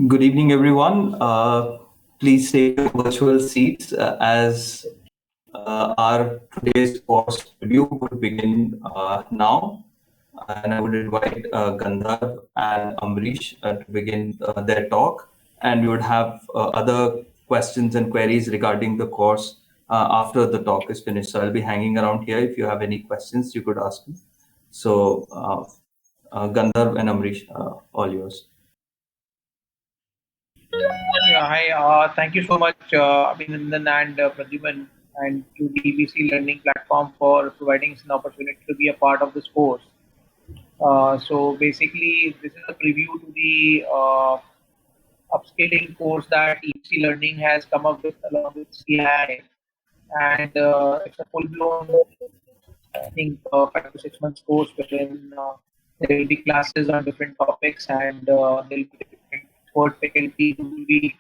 Good evening, everyone. Please take your virtual seats as our today's course review would begin now. And I would invite Gandharv and Amrish to begin their talk. And we would have other questions and queries regarding the course after the talk is finished. So I'll be hanging around here. If you have any questions, you could ask me. So Gandharv and Amrish, all yours. Yeah, hi. Thank you so much, Abhinandan and Pradyumna, and to the EBC Learning Platform for providing us an opportunity to be a part of this course. So basically, this is a preview to the upscaling course that EBC Learning has come up with along with CI, and it's a full-blown, I think, 5 to 6 months course wherein there will be classes on different topics, and there will be different expert faculty who will be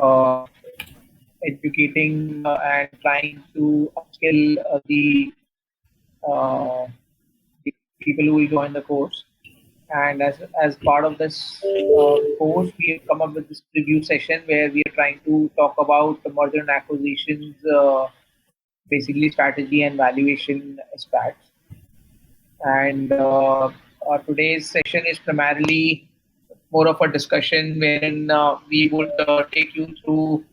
uh, educating and trying to upskill uh, the people who will join the course. And as part of this course, we have come up with this review session where we are trying to talk about the merger and acquisitions, basically strategy and valuation aspects. And today's session is primarily more of a discussion wherein we would take you through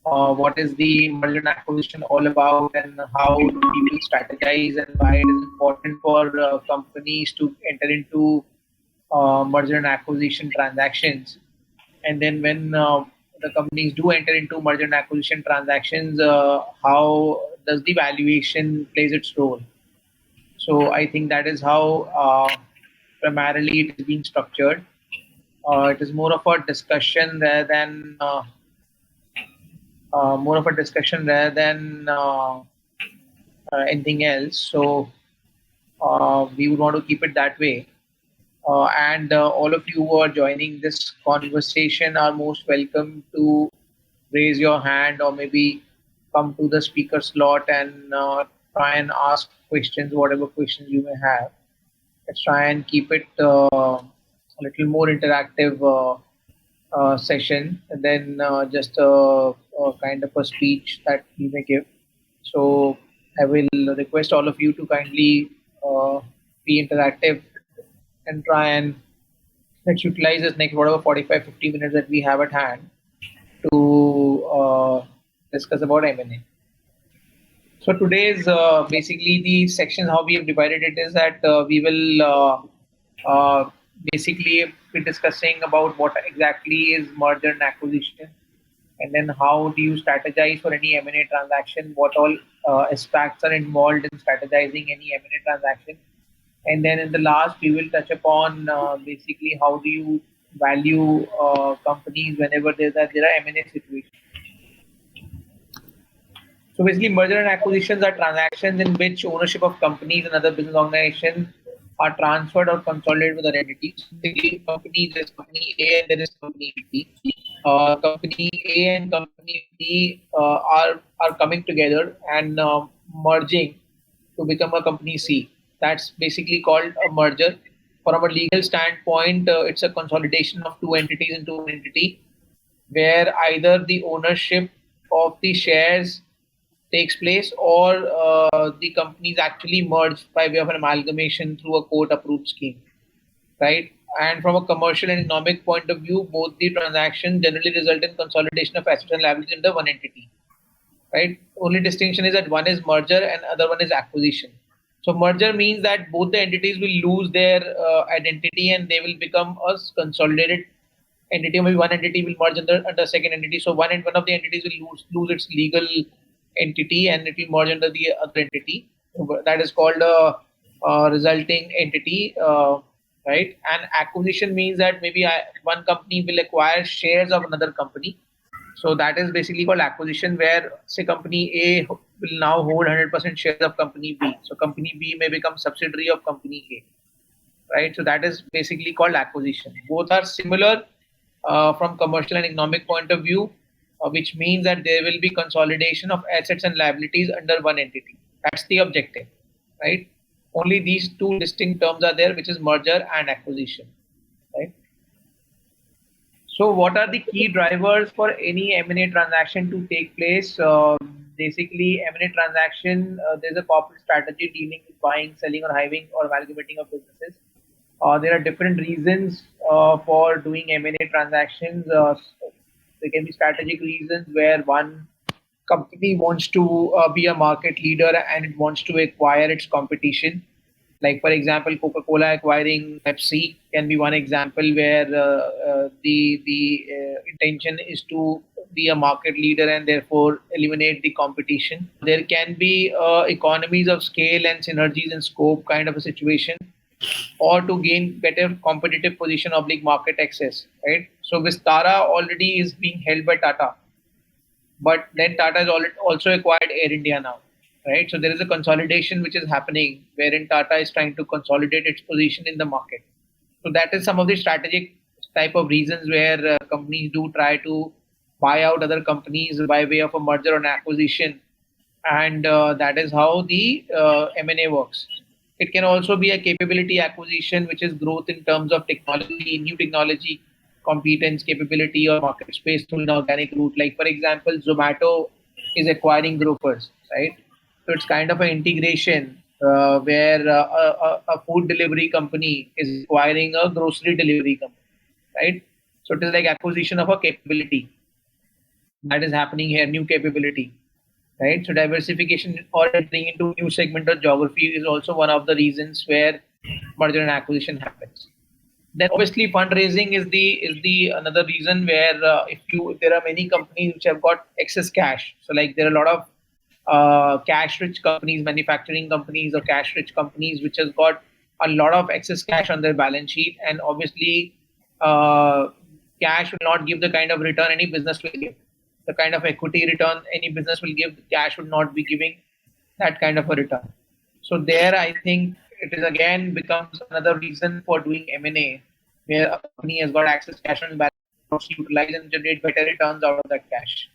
what is the merger and acquisition all about, and how do people strategize, and why it is important for companies to enter into merger and acquisition transactions. And then when the companies do enter into merger and acquisition transactions, how does the valuation plays its role? So I think that is how primarily it is being structured. It is more of a discussion rather than anything else. So we would want to keep it that way. And all of you who are joining this conversation are most welcome to raise your hand or maybe come to the speaker slot and try and ask questions, whatever questions you may have. Let's try and keep it a little more interactive session than just a kind of a speech that we may give. So I will request all of you to kindly be interactive and try and let's utilize this next whatever 45-50 minutes that we have at hand to discuss about M&A. So today's basically the section how we have divided it is that we will basically be discussing about what exactly is merger and acquisition, and then how do you strategize for any M&A transaction, what all aspects are involved in strategizing any M&A transaction. And then in the last, we will touch upon basically how do you value companies whenever there are M&A situations. So basically, merger and acquisitions are transactions in which ownership of companies and other business organizations are transferred or consolidated with other entities. Basically, company there is company A and there is company B. Company A and company B are coming together and merging to become a company C. That's basically called a merger. From a legal standpoint, it's a consolidation of two entities into one entity, where either the ownership of the shares takes place or the companies actually merged by way of an amalgamation through a court approved scheme, right? And from a commercial and economic point of view, both the transactions generally result in consolidation of assets and liabilities under one entity, right? Only distinction is that one is merger and other one is acquisition. So merger means that both the entities will lose their identity and they will become a consolidated entity. Maybe one entity will merge under second entity. So one of the entities will lose its legal entity and it will merge under the other entity. That is called a resulting entity, right? And acquisition means that maybe one company will acquire shares of another company. So that is basically called acquisition, where say company A will now hold 100% shares of company B. So company B may become subsidiary of company A, right? So that is basically called acquisition. Both are similar from commercial and economic point of view, which means that there will be consolidation of assets and liabilities under one entity. That's the objective, right? Only these two distinct terms are there, which is merger and acquisition, right? So what are the key drivers for any M&A transaction to take place? Basically, M&A transaction, there's a corporate strategy dealing with buying, selling, or hiving or amalgamating of businesses. There are different reasons for doing M&A transactions. There can be strategic reasons where one company wants to be a market leader and it wants to acquire its competition. Like for example, Coca-Cola acquiring Pepsi can be one example where the intention is to be a market leader and therefore eliminate the competition. There can be economies of scale and synergies in scope kind of a situation, or to gain better competitive position oblique market access. Right. So Vistara already is being held by Tata, but then Tata has also acquired Air India now, right? So there is a consolidation which is happening wherein Tata is trying to consolidate its position in the market. So that is some of the strategic type of reasons where companies do try to buy out other companies by way of a merger or an acquisition, and that is how the M&A works. It can also be a capability acquisition, which is growth in terms of technology, new technology, competence, capability, or market space through an organic route. Like, for example, Zomato is acquiring Grofers, right? So it's kind of an integration where a food delivery company is acquiring a grocery delivery company, right? So it is like acquisition of a capability that is happening here, new capability, right? So diversification or entering into new segment or geography is also one of the reasons where merger and acquisition happens. Then obviously fundraising is the another reason where if there are many companies which have got excess cash. So like there are a lot of cash rich companies, manufacturing companies or cash rich companies which has got a lot of excess cash on their balance sheet, and obviously uh, cash will not give the kind of return any business will give. The kind of equity return any business will give, cash will not be giving that kind of a return. So there, I think it is again becomes another reason for doing M&A, where a company has got access cash on balance sheet, wants to utilize and generate better returns out of that cash.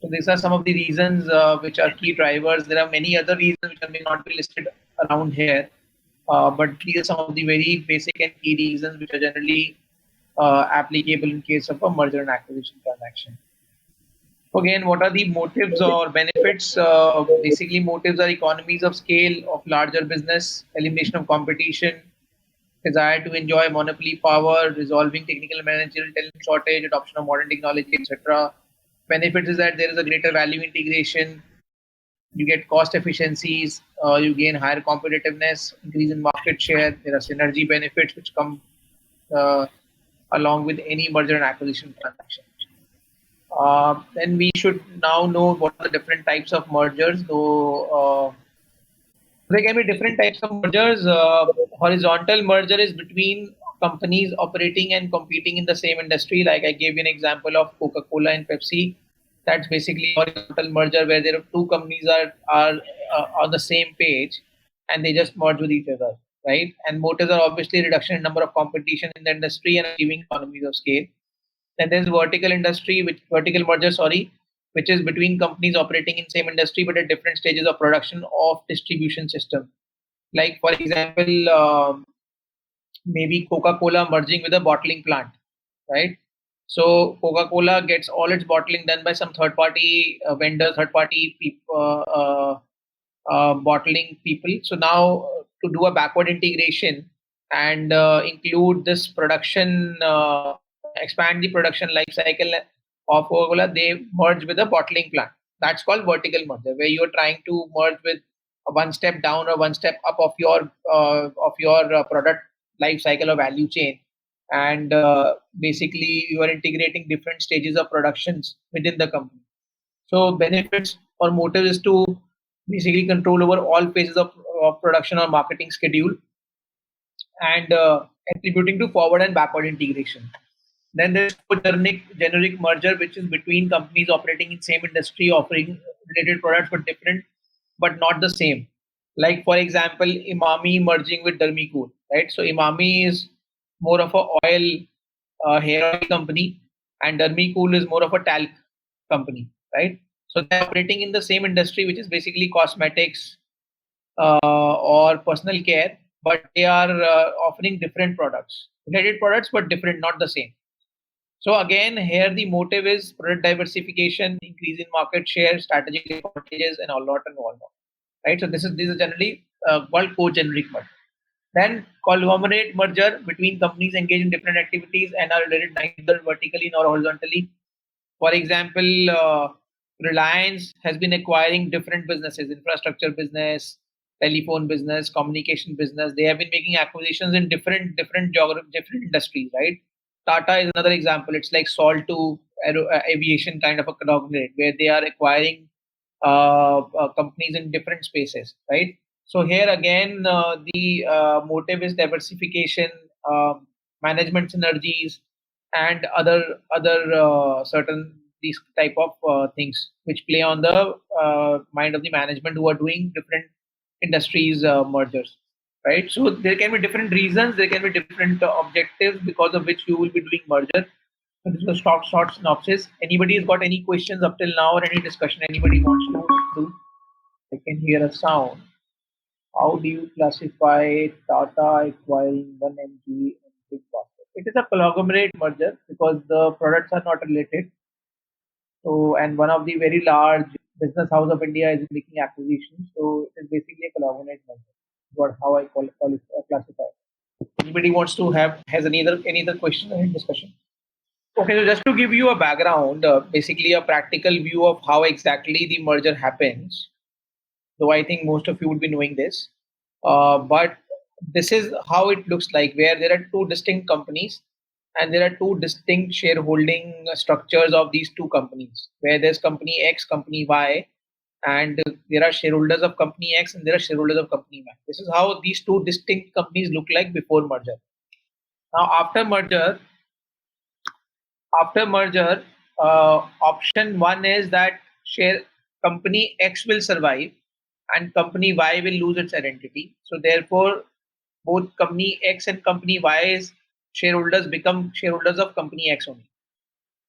So these are some of the reasons which are key drivers. There are many other reasons which may not be listed around here, but these are some of the very basic and key reasons which are generally applicable in case of a merger and acquisition transaction. Again, what are the motives or benefits? Basically, motives are economies of scale of larger business, elimination of competition, desire to enjoy monopoly power, resolving technical and managerial talent shortage, adoption of modern technology, etc. Benefits is that there is a greater value integration, you get cost efficiencies, you gain higher competitiveness, increase in market share. There are synergy benefits which come uh, along with any merger and acquisition transaction. Then we should now know what are the different types of mergers. Though there can be different types of mergers. Horizontal merger is between companies operating and competing in the same industry. Like I gave you an example of Coca-Cola and Pepsi. That's basically horizontal merger where there are two companies are on the same page and they just merge with each other, right? And motives are obviously reduction in number of competition in the industry and achieving economies of scale. Then there's vertical merger, sorry, which is between companies operating in same industry but at different stages of production of distribution system. Like for example, maybe Coca-Cola merging with a bottling plant, right? So Coca-Cola gets all its bottling done by some third-party vendors, third-party bottling people. So now to do a backward integration and include this production, expand the production life cycle of Coca-Cola, they merge with a bottling plant. That's called vertical merger, where you're trying to merge with a one step down or one step up of your product life cycle or value chain, and basically you are integrating different stages of productions within the company. So benefits or motive is to basically control over all phases of production or marketing schedule, and attributing to forward and backward integration. Then there's generic merger, which is between companies operating in same industry, offering related products but different, but not the same. Like for example, Imami merging with Dermicool, right? So Imami is more of a oil, hair oil company, and Dermicool is more of a talc company, right? So they're operating in the same industry, which is basically cosmetics or personal care, but they are offering different products, related products, but different, not the same. So again, here the motive is product diversification, increase in market share, strategic advantages, and a lot and all more. Right. So these are generally called co-generic merger. Then conglomerate merger between companies engaged in different activities and are related neither vertically nor horizontally. For example, Reliance has been acquiring different businesses, infrastructure business, telephone business, communication business. They have been making acquisitions in different industries, right? Tata is another example. It's like Salt to aviation kind of a conglomerate where they are acquiring companies in different spaces, right? So here again, the motive is diversification, management synergies, and other certain these type of things which play on the mind of the management who are doing different industries mergers, right? So there can be different reasons, there can be different objectives because of which you will be doing merger. So this is a short synopsis. Anybody has got any questions up till now or any discussion anybody wants to do? I can hear a sound. How do you classify Tata acquiring one MG and Big Basket? It is a conglomerate merger because the products are not related. So, and one of the very large business house of India is making acquisitions. So, it is basically a conglomerate merger. What how I call it classify. Anybody wants to have has any other question or any discussion? Okay, so just to give you a background, basically a practical view of how exactly the merger happens, though I think most of you would be knowing this. But this is how it looks like, where there are two distinct companies and there are two distinct shareholding structures of these two companies, where there's company X, company Y, and there are shareholders of company X and there are shareholders of company Y. This is how these two distinct companies look like before merger. Now, after merger, option one is that share company X will survive and company Y will lose its identity. So therefore, both company X and company Y's shareholders become shareholders of company X only.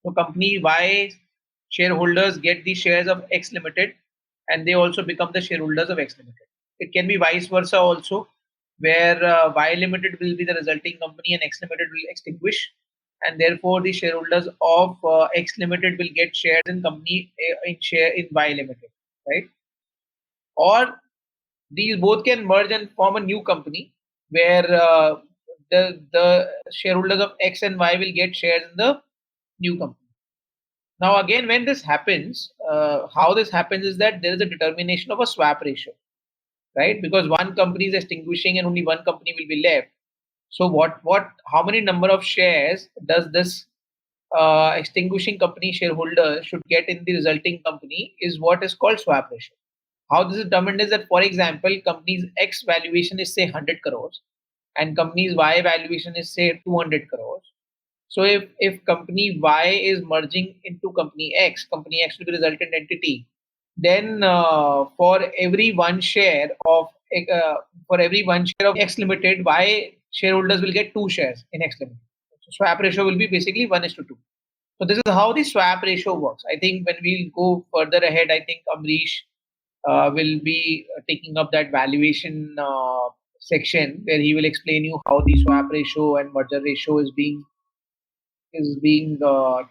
So company Y shareholders get the shares of X Limited and they also become the shareholders of X Limited. It can be vice versa also, where Y Limited will be the resulting company and X Limited will extinguish, and therefore the shareholders of X Limited will get shares in company in Y Limited, right? Or these both can merge and form a new company where the shareholders of X and Y will get shares in the new company. Now, again, when this happens, how this happens is that there is a determination of a swap ratio, right? Because one company is extinguishing and only one company will be left. So, how many number of shares does this extinguishing company shareholder should get in the resulting company is what is called swap ratio. How this is determined is that, for example, company's X valuation is say 100 crores and company's Y valuation is say 200 crores. So if company Y is merging into company X will be resultant entity. Then for every one share of X Limited, Y shareholders will get two shares in X Limited. So swap ratio will be basically 1:2. So this is how the swap ratio works. I think when we go further ahead, I think Amrish will be taking up that valuation section where he will explain you how the swap ratio and merger ratio is being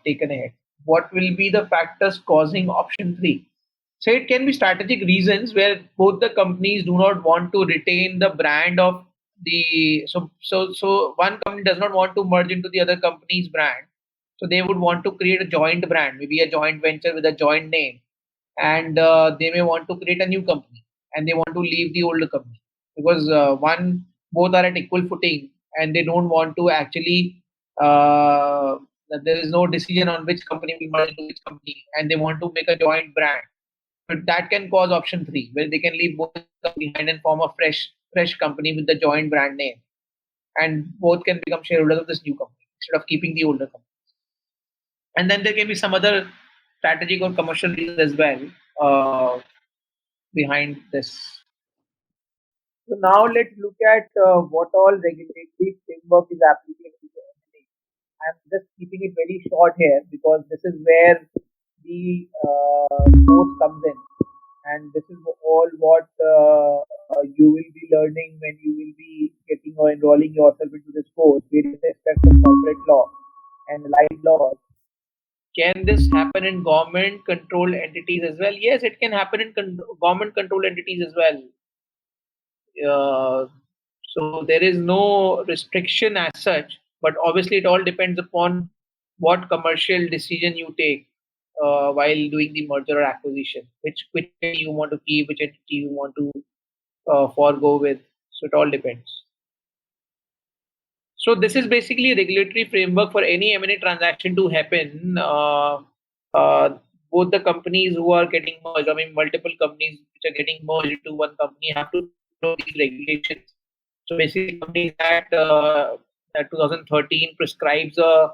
taken ahead. What will be the factors causing option three? So it can be strategic reasons where both the companies do not want to retain the brand of so one company does not want to merge into the other company's brand. So they would want to create a joint brand, maybe a joint venture with a joint name, and they may want to create a new company and they want to leave the older company because both are at equal footing and they don't want to actually that there is no decision on which company will merge into which company and they want to make a joint brand. But that can cause option three, where they can leave both behind and form a fresh company with the joint brand name, and both can become shareholders of this new company instead of keeping the older company. And then there can be some other strategic or commercial reasons as well behind this. So now let's look at what all regulatory framework is applicable to M&A. I'm just keeping it very short here because this is where the course comes in, and this is all what you will be learning when you will be getting or enrolling yourself into this course, various aspects of corporate law. and live laws. Can this happen in government-controlled entities as well? Yes, it can happen in government-controlled entities as well. So there is no restriction as such, but obviously it all depends upon what commercial decision you take while doing the merger or acquisition, which entity you want to keep, which entity you want to forego with. So it all depends. So this is basically a regulatory framework for any M&A transaction to happen. Uh, Both the companies who are getting merged, I mean, multiple companies which are getting merged into one company have to follow these regulations. So basically, companies that 2013 prescribes uh,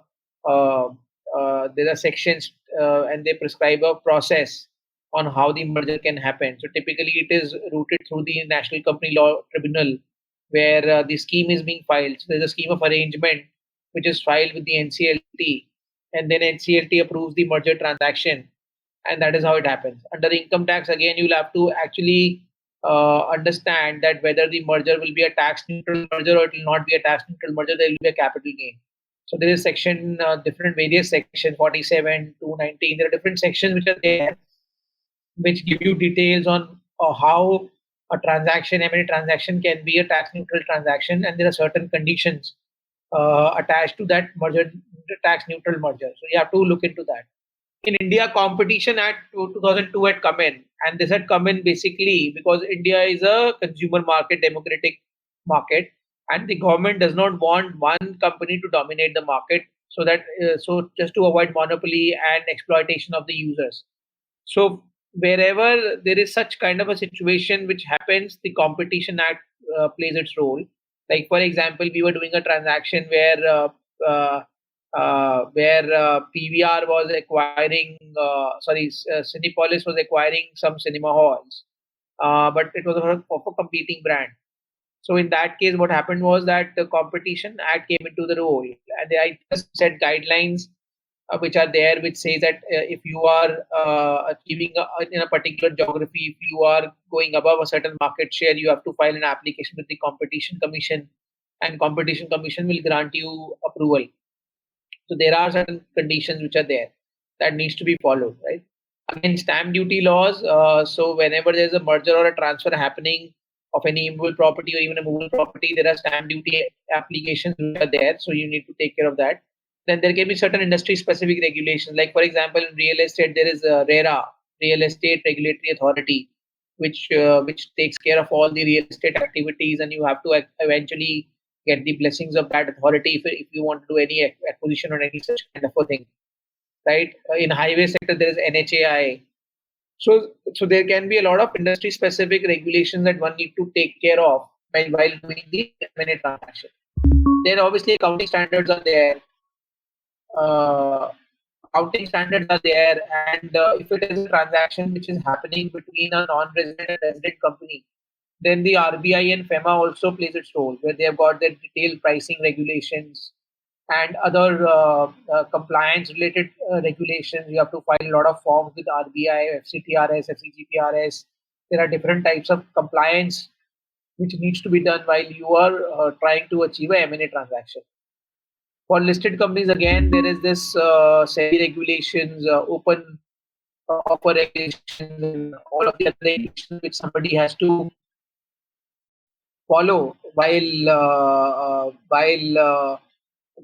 there are sections and they prescribe a process on how the merger can happen. So typically, it is routed through the National Company Law Tribunal, where the scheme is being filed. So there's a scheme of arrangement which is filed with the NCLT, and then NCLT approves the merger transaction, and that is how it happens. Under income tax, again, you'll have to actually understand that whether the merger will be a tax neutral merger or it will not be a tax neutral merger, there will be a capital gain. So there is section, different various section 47, 219. There are different sections which are there, which give you details on how a transaction, M&A transaction, can be a tax neutral transaction, and there are certain conditions attached to that merger, tax neutral merger. So you have to look into that. In India, Competition Act 2002 had come in, and this had come in basically because India is a consumer market, democratic market, and the government does not want one company to dominate the market, so that so just to avoid monopoly and exploitation of the users. So wherever there is such kind of a situation which happens, the Competition Act plays its role. Like for example, we were doing a transaction where PVR was acquiring, Cinepolis was acquiring some cinema halls, but it was of a competing brand. So in that case, what happened was that the Competition Act came into the role, and they just set guidelines which are there, which says that if you are achieving in a particular geography, if you are going above a certain market share, you have to file an application with the Competition Commission, and Competition Commission will grant you approval. So there are certain conditions which are there that needs to be followed, right? Again, stamp duty laws. So whenever there's a merger or a transfer happening of any immovable property or even a movable property, there are stamp duty applications which are there. So you need to take care of that. Then there can be certain industry specific regulations. Like for example, in real estate, there is a RERA, Real Estate Regulatory Authority, which takes care of all the real estate activities, and you have to eventually get the blessings of that authority if you want to do any acquisition or any such kind of a thing, right? In highway sector, there is NHAI. So there can be a lot of industry specific regulations that one need to take care of while doing the M&A transaction. Then obviously accounting standards are there. Uh, Accounting standards are there, and if it is a transaction which is happening between a non-resident and resident company, then the RBI and FEMA also plays its role, where they have got their detailed pricing regulations and other compliance-related regulations. You have to file a lot of forms with RBI, FCTRS, FCGPRS. There are different types of compliance which needs to be done while you are trying to achieve a M&A transaction. For listed companies, again, there is this SEBI regulations, open offer regulations, and all of the other regulations which somebody has to follow while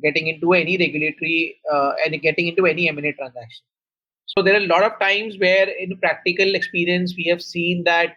getting into any regulatory and getting into any M&A transaction. So there are a lot of times where, in practical experience, we have seen that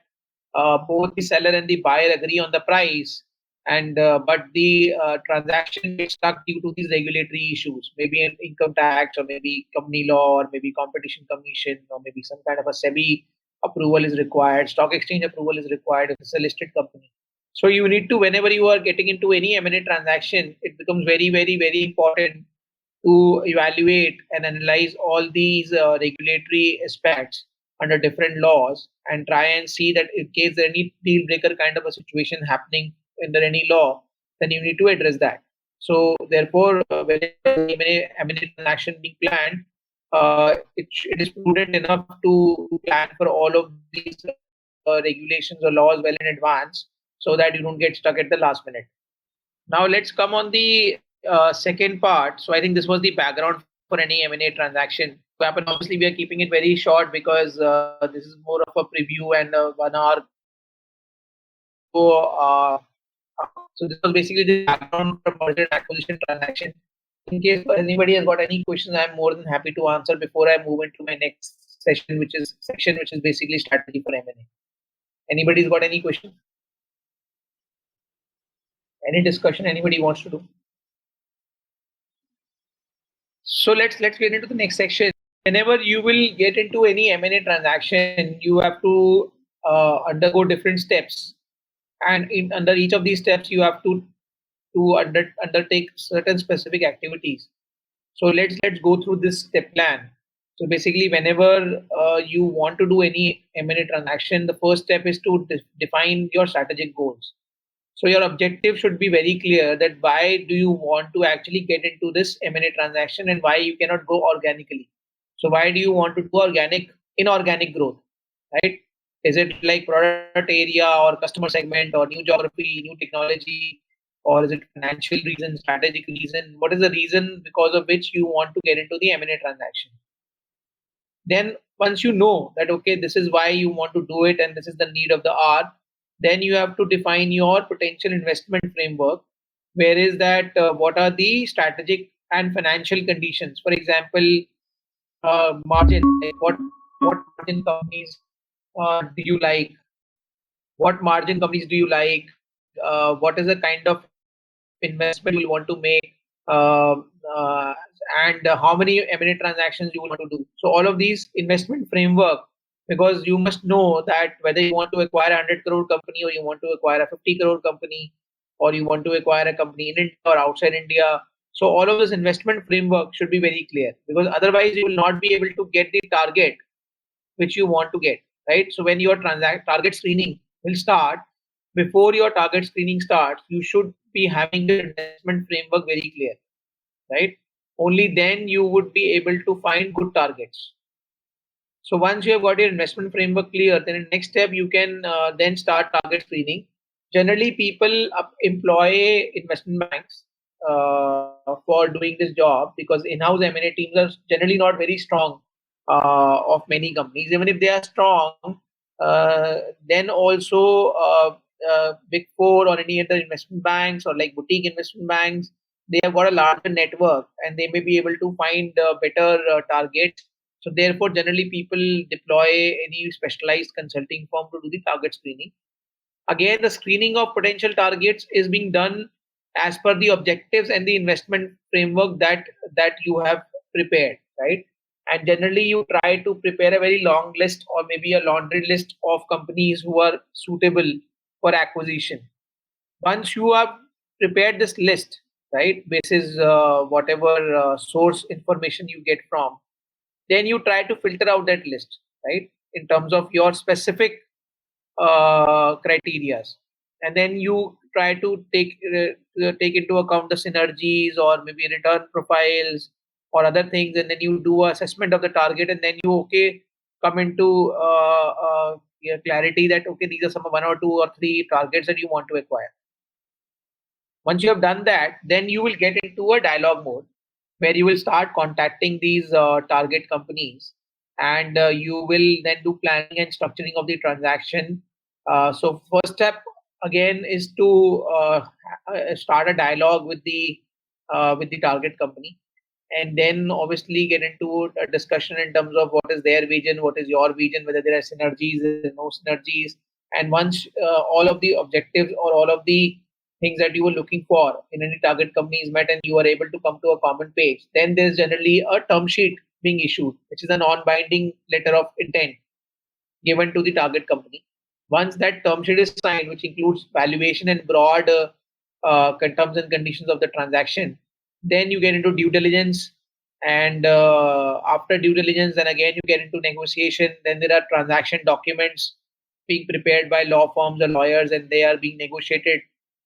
both the seller and the buyer agree on the price, and but the transaction gets stuck due to these regulatory issues, maybe an income tax, or maybe company law, or maybe competition commission, or maybe some kind of a SEBI approval is required, stock exchange approval is required if it's a listed company. So you need to, whenever you are getting into any M&A transaction, it becomes very, very, very important to evaluate and analyze all these regulatory aspects under different laws, and try and see that in case there any deal breaker kind of a situation happening under any law, then you need to address that. So therefore, whenever M&A transaction being planned, it is prudent enough to plan for all of these regulations or laws well in advance, so that you don't get stuck at the last minute. Now let's come on the second part. So I think this was the background for any M&A transaction to happen. Obviously, we are keeping it very short because this is more of a preview and a 1 hour. So, so this was basically the background for merger and acquisition transaction. In case anybody has got any questions, I'm more than happy to answer before I move into my next session, which is basically strategy for M&A. Anybody's got any question? Any discussion anybody wants to do? So let's get into the next section. Whenever you will get into any M&A transaction, you have to undergo different steps, and under each of these steps, you have to undertake certain specific activities. So let's go through this step plan. So basically, whenever you want to do any M&A transaction, the first step is to define your strategic goals. So your objective should be very clear that why do you want to actually get into this M&A transaction and why you cannot go organically. So why do you want to do inorganic growth, right? Is it like product area or customer segment or new geography, new technology, or is it financial reason, strategic reason? What is the reason because of which you want to get into the M&A transaction? Then once you know that, okay, this is why you want to do it and this is the need of the hour, then you have to define your potential investment framework. Where is that? What are the strategic and financial conditions? For example, margin. Like what margin companies do you like? What margin companies do you like? What is the kind of investment you will want to make? Uh, uh, and how many M&A transactions you will want to do. So all of these investment framework, because you must know that whether you want to acquire a 100 crore company or you want to acquire a 50 crore company or you want to acquire a company in India or outside India. So all of this investment framework should be very clear, because otherwise you will not be able to get the target which you want to get, right? So when your target screening will start, before your target screening starts, you should be having your investment framework very clear, right? Only then you would be able to find good targets. So once you have got your investment framework clear, then in the next step you can then start target screening. Generally, people employ investment banks for doing this job, because in-house M&A teams are generally not very strong of many companies. Even if they are strong, then also Big Four or any other investment banks or like boutique investment banks, they have got a larger network and they may be able to find better targets. So therefore, generally people deploy any specialized consulting firm to do the target screening. Again, the screening of potential targets is being done as per the objectives and the investment framework that you have prepared, right? And generally, you try to prepare a very long list or maybe a laundry list of companies who are suitable for acquisition. Once you have prepared this list, right, basis whatever source information you get from, then you try to filter out that list, right, in terms of your specific criterias, and then you try to take into account the synergies or maybe return profiles or other things, and then you do a assessment of the target, and then you come into yeah, clarity that okay, these are some one or two or three targets that you want to acquire. Once you have done that, then you will get into a dialogue mode where you will start contacting these target companies, and you will then do planning and structuring of the transaction. So first step again is to start a dialogue with the target company, and then obviously get into a discussion in terms of what is their vision, what is your vision, whether there are synergies, there are no synergies. And once all of the objectives or all of the things that you were looking for in any target company is met and you are able to come to a common page, then there's generally a term sheet being issued, which is a non-binding letter of intent given to the target company. Once that term sheet is signed, which includes valuation and broad terms and conditions of the transaction, then you get into due diligence. And after due diligence, then again you get into negotiation. Then there are transaction documents being prepared by law firms or lawyers, and they are being negotiated.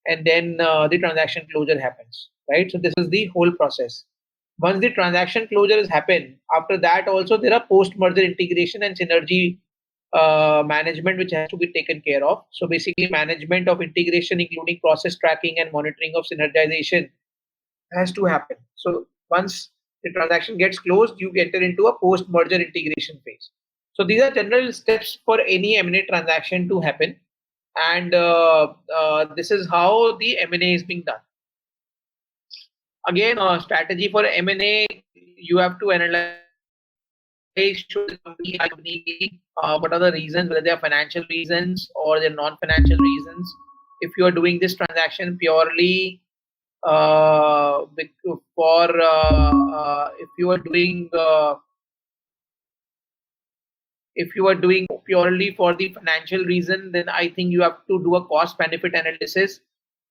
And then the transaction closure happens, right? So this is the whole process. Once the transaction closure has happened, after that also there are post-merger integration and synergy management which has to be taken care of. So basically management of integration, including process tracking and monitoring of synergization, has to happen. So once the transaction gets closed, you enter into a post-merger integration phase. So these are general steps for any M&A transaction to happen, and this is how the M&A is being done. Again, strategy for M&A, you have to analyze should the company be, what are the reasons, whether they are financial reasons or they're non-financial reasons. If you are doing this transaction purely if you are doing purely for the financial reason, then I think you have to do a cost benefit analysis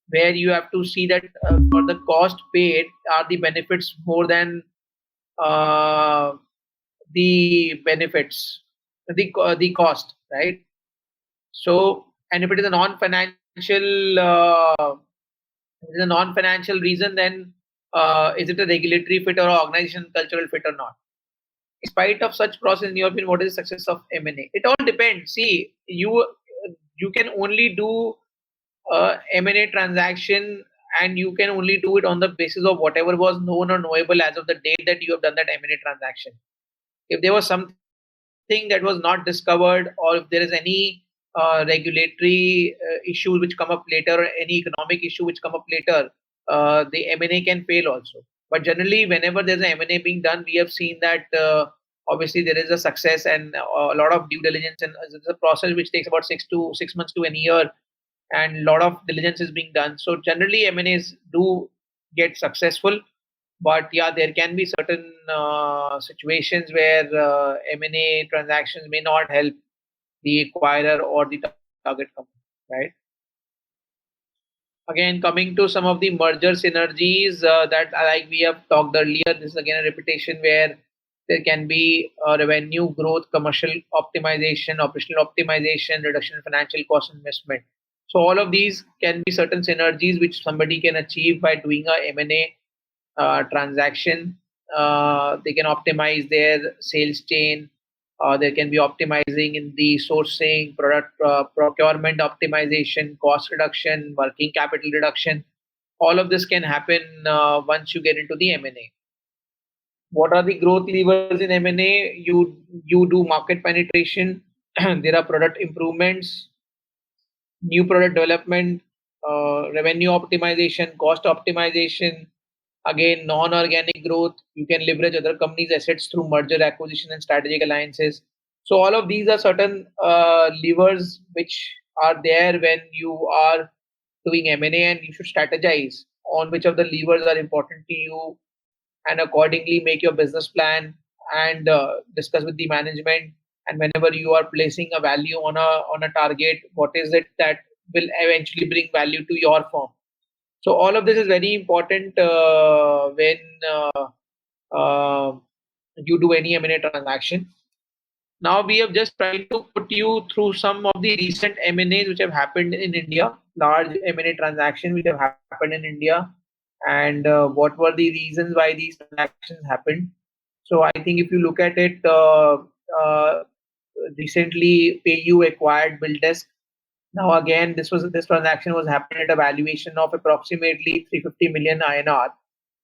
where you have to see that for the cost paid, are the benefits more than uh, the benefits, the cost, right? So, and if it is a non-financial reason, then is it a regulatory fit or organization cultural fit or not? In spite of such process, in your opinion, what is the success of M&A? It all depends. See, you can only do M&A transaction, and you can only do it on the basis of whatever was known or knowable as of the date that you have done that M&A transaction. If there was something that was not discovered, or if there is any regulatory issue which come up later, or any economic issue which come up later, the M&A can fail also. But generally, whenever there's an M&A being done, we have seen that obviously there is a success and a lot of due diligence, and it's a process which takes about 6 months to a year, and a lot of diligence is being done. So generally, M&As do get successful, but yeah, there can be certain situations where M&A transactions may not help the acquirer or the target company, right? Again, coming to some of the merger synergies that like we have talked earlier, this is again a repetition where there can be revenue growth, commercial optimization, operational optimization, reduction in financial cost investment. So all of these can be certain synergies which somebody can achieve by doing a M&A transaction. They can optimize their sales chain. They can be optimizing in the sourcing, product procurement optimization, cost reduction, working capital reduction. All of this can happen once you get into the M&A. What are the growth levers in M&A? You do market penetration. There are product improvements, new product development, revenue optimization, cost optimization. Again, non-organic growth. You can leverage other companies' assets through merger, acquisition, and strategic alliances. So all of these are certain levers which are there when you are doing M&A, and you should strategize on which of the levers are important to you, and accordingly make your business plan and discuss with the management. And whenever you are placing a value on a target, what is it that will eventually bring value to your firm? So all of this is very important when uh, you do any M&A transaction. Now we have just tried to put you through some of the recent M&As which have happened in India, large M&A transactions which have happened in India, and what were the reasons why these transactions happened. So I think if you look at it, recently PayU acquired BillDesk. Now again, this transaction was happened at a valuation of approximately 350 million INR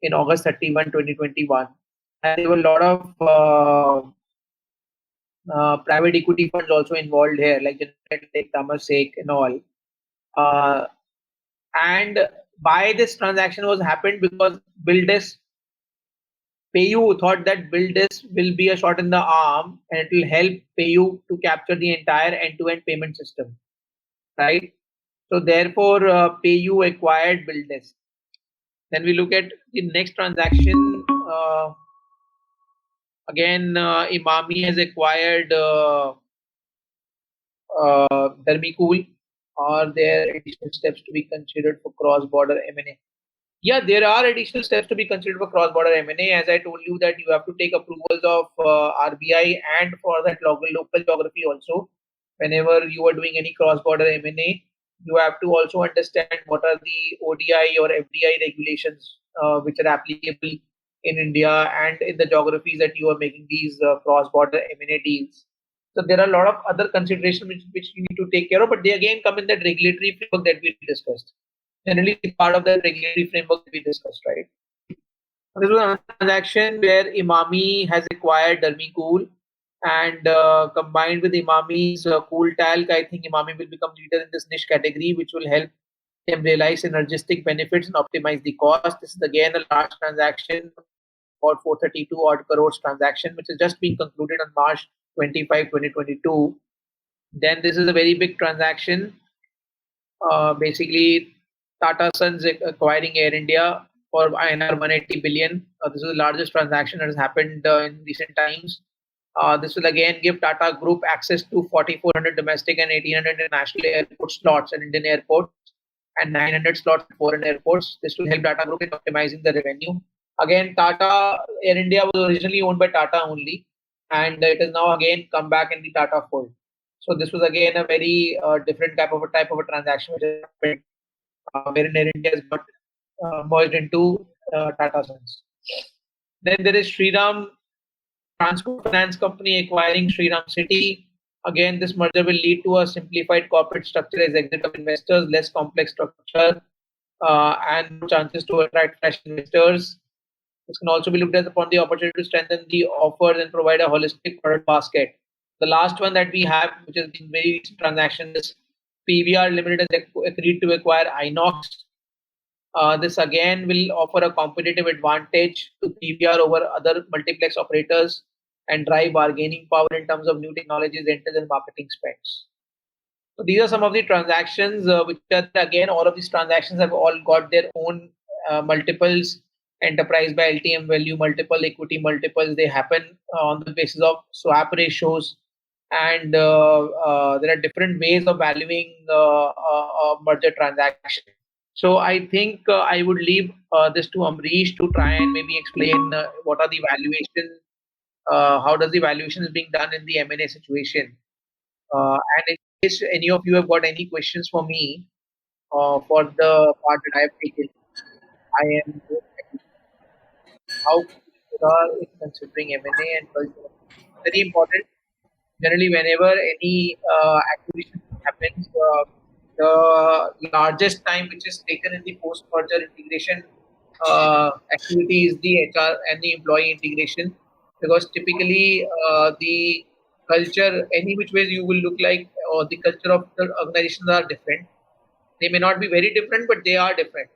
in August 31, 2021, and there were a lot of private equity funds also involved here, like Genentech, Temasek, and all. Uh, and why this transaction was happened? Because BillDesk, PayU thought that BillDesk will be a shot in the arm, and it will help PayU to capture the entire end-to-end payment system, right? So therefore, PayU acquired BillDesk. Then we look at the next transaction. Again, Imami has acquired Dermicool. Are there additional steps to be considered for cross-border M&A? Yeah, there are additional steps to be considered for cross-border M&A. As I told you that you have to take approvals of RBI and for that local geography also. Whenever you are doing any cross-border M&A, you have to also understand what are the ODI or FDI regulations which are applicable in India and in the geographies that you are making these cross-border M&A deals. So there are a lot of other considerations which you need to take care of, but they again come in that regulatory framework that we discussed. Generally, part of that regulatory framework that we discussed, right? This was another transaction where Imami has acquired Dermicool, and combined with Imami's Cool Talc, I think Imami will become leader in this niche category, which will help them realize synergistic benefits and optimize the cost. This is again a large transaction, about 432 odd crores transaction, which has just been concluded on March 25, 2022. Then this is a very big transaction. Basically, Tata Sons acquiring Air India for INR 180 billion. This is the largest transaction that has happened in recent times. This will again give Tata Group access to 4,400 domestic and 1,800 international airport slots at Indian airports and 900 slots at foreign airports. This will help Tata Group in optimizing the revenue. Again, Tata Air India was originally owned by Tata only, and it has now again come back in the Tata fold. So this was again a very different type of a transaction which has happened, wherein Air India has got merged into Tata Sons. Then there is Shriram Transport Finance Company acquiring Shriram City. Again, this merger will lead to a simplified corporate structure as exit of investors, less complex structure, and more chances to attract fresh investors. This can also be looked at upon the opportunity to strengthen the offers and provide a holistic product basket. The last one that we have, which has been very recent transaction, is PVR Limited has agreed to acquire Inox. This again will offer a competitive advantage to PVR over other multiplex operators and drive bargaining power in terms of new technologies, rentals, and marketing spends. So these are some of the transactions which are, again, all of these transactions have all got their own multiples, enterprise by LTM value multiple, equity multiples. They happen on the basis of swap ratios, and there are different ways of valuing a merger transaction. So I think I would leave this to Amrish to try and maybe explain what are the valuation, how does the valuation is being done in the M&A situation. And in case any of you have got any questions for me for the part that I have taken, I am more happy. How people are in considering M&A and culture. Very important. Generally, whenever any acquisition happens, the largest time which is taken in the post-merger integration activity is the HR and the employee integration, because typically the culture, any which ways you will look like, or the culture of the organizations are different. They may not be very different, but they are different.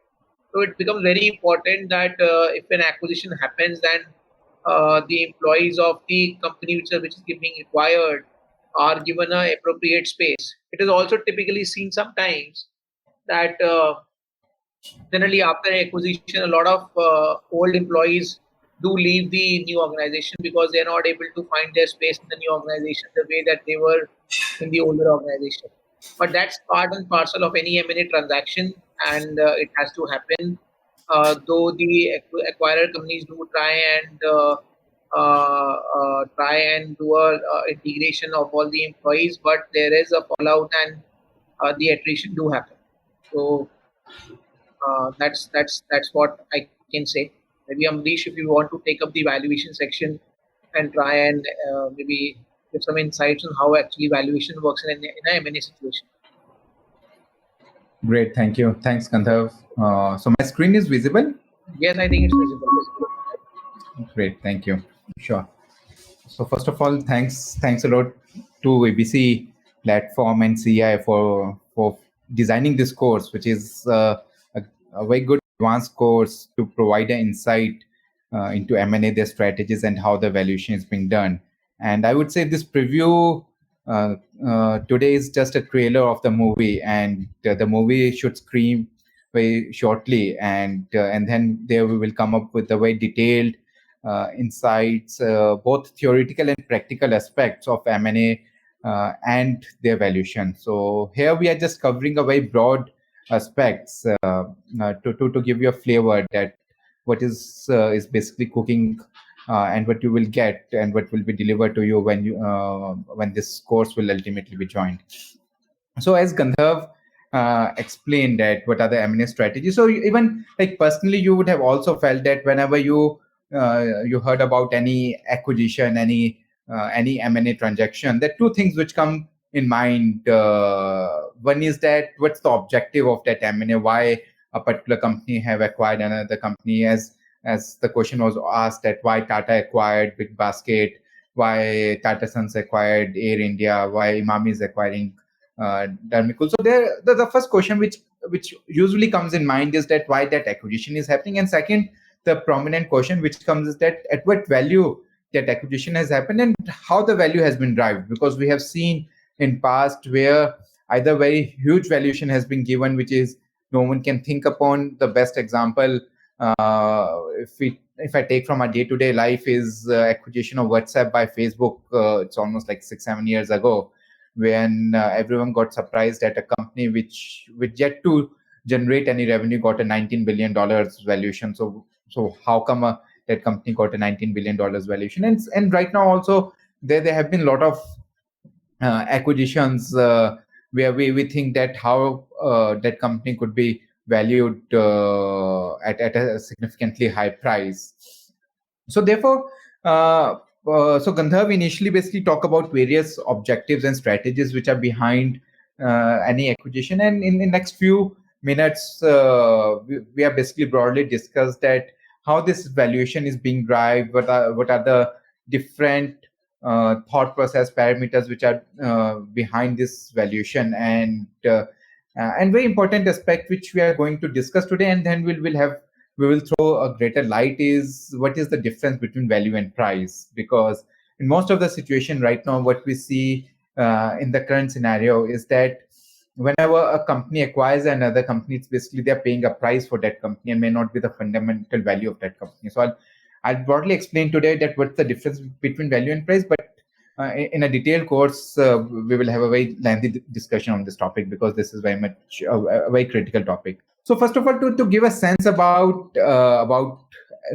So it becomes very important that if an acquisition happens, then the employees of the company which is being acquired are given a appropriate space. It is also typically seen sometimes that generally after acquisition, a lot of old employees do leave the new organization because they are not able to find their space in the new organization the way that they were in the older organization. But that's part and parcel of any M&A transaction, and it has to happen. Though the acquirer companies do try and do a integration of all the employees, but there is a fallout, and the attrition do happen. So that's what I can say. Maybe Amrish, if you want to take up the valuation section and try and maybe give some insights on how actually valuation works in an M&A situation. Great, thank you. Thanks, Gandharv. So my screen is visible? Yes, I think it's visible. Great, thank you. Sure. So first of all, thanks a lot to ABC platform and CI for designing this course, which is a very good advanced course to provide an insight into M&A, their strategies, and how the valuation is being done. And I would say this preview today is just a trailer of the movie, and the movie should screen very shortly, and then there we will come up with a very detailed insights, both theoretical and practical aspects of M&A and their valuation. So here we are just covering a very broad aspects to give you a flavor that what is basically cooking and what you will get and what will be delivered to you when this course will ultimately be joined. So as Gandharv explained that what are the M&A strategies. So even like personally, you would have also felt that whenever you heard about any acquisition, any M&A transaction, there are two things which come in mind. One is that what's the objective of that M&A? Why a particular company have acquired another company? As as the question was asked, that why Tata acquired Big Basket, why Tata Sons acquired Air India, why Imami is acquiring Dharmikul. So the first question which usually comes in mind is that why that acquisition is happening, and second, the prominent question which comes is that at what value that acquisition has happened and how the value has been derived, because we have seen in past where either very huge valuation has been given, which is no one can think upon. The best example, if I take from our day-to-day life, is acquisition of WhatsApp by Facebook. It's almost like 6-7 years ago, when everyone got surprised at a company which yet to generate any revenue got a $19 billion valuation. So how come that company got a $19 billion valuation? And right now also there have been a lot of acquisitions where we think that how that company could be valued at a significantly high price. So therefore, so Gandharv initially basically talk about various objectives and strategies which are behind any acquisition, and in the next few minutes we are basically broadly discussed that how this valuation is being derived, what are the different thought process parameters which are behind this valuation, and very important aspect which we are going to discuss today, and then we will throw a greater light is what is the difference between value and price. Because in most of the situation right now, what we see in the current scenario is that whenever a company acquires another company, it's basically they're paying a price for that company and may not be the fundamental value of that company. So I'll broadly explain today that what's the difference between value and price, but in a detailed course, we will have a very lengthy discussion on this topic, because this is very much a very critical topic. So first of all, to give a sense about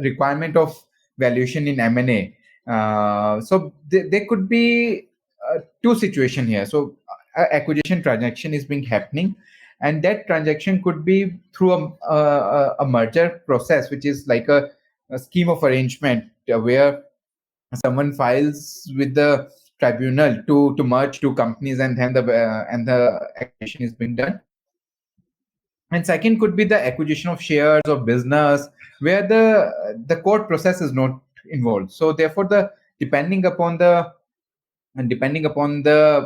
requirement of valuation in M&A, so there could be two situations here. So acquisition transaction is being happening, and that transaction could be through a merger process, which is like a scheme of arrangement where someone files with the tribunal to merge two companies, and then the acquisition is being done. And second could be the acquisition of shares of business, where the court process is not involved. So therefore, depending upon the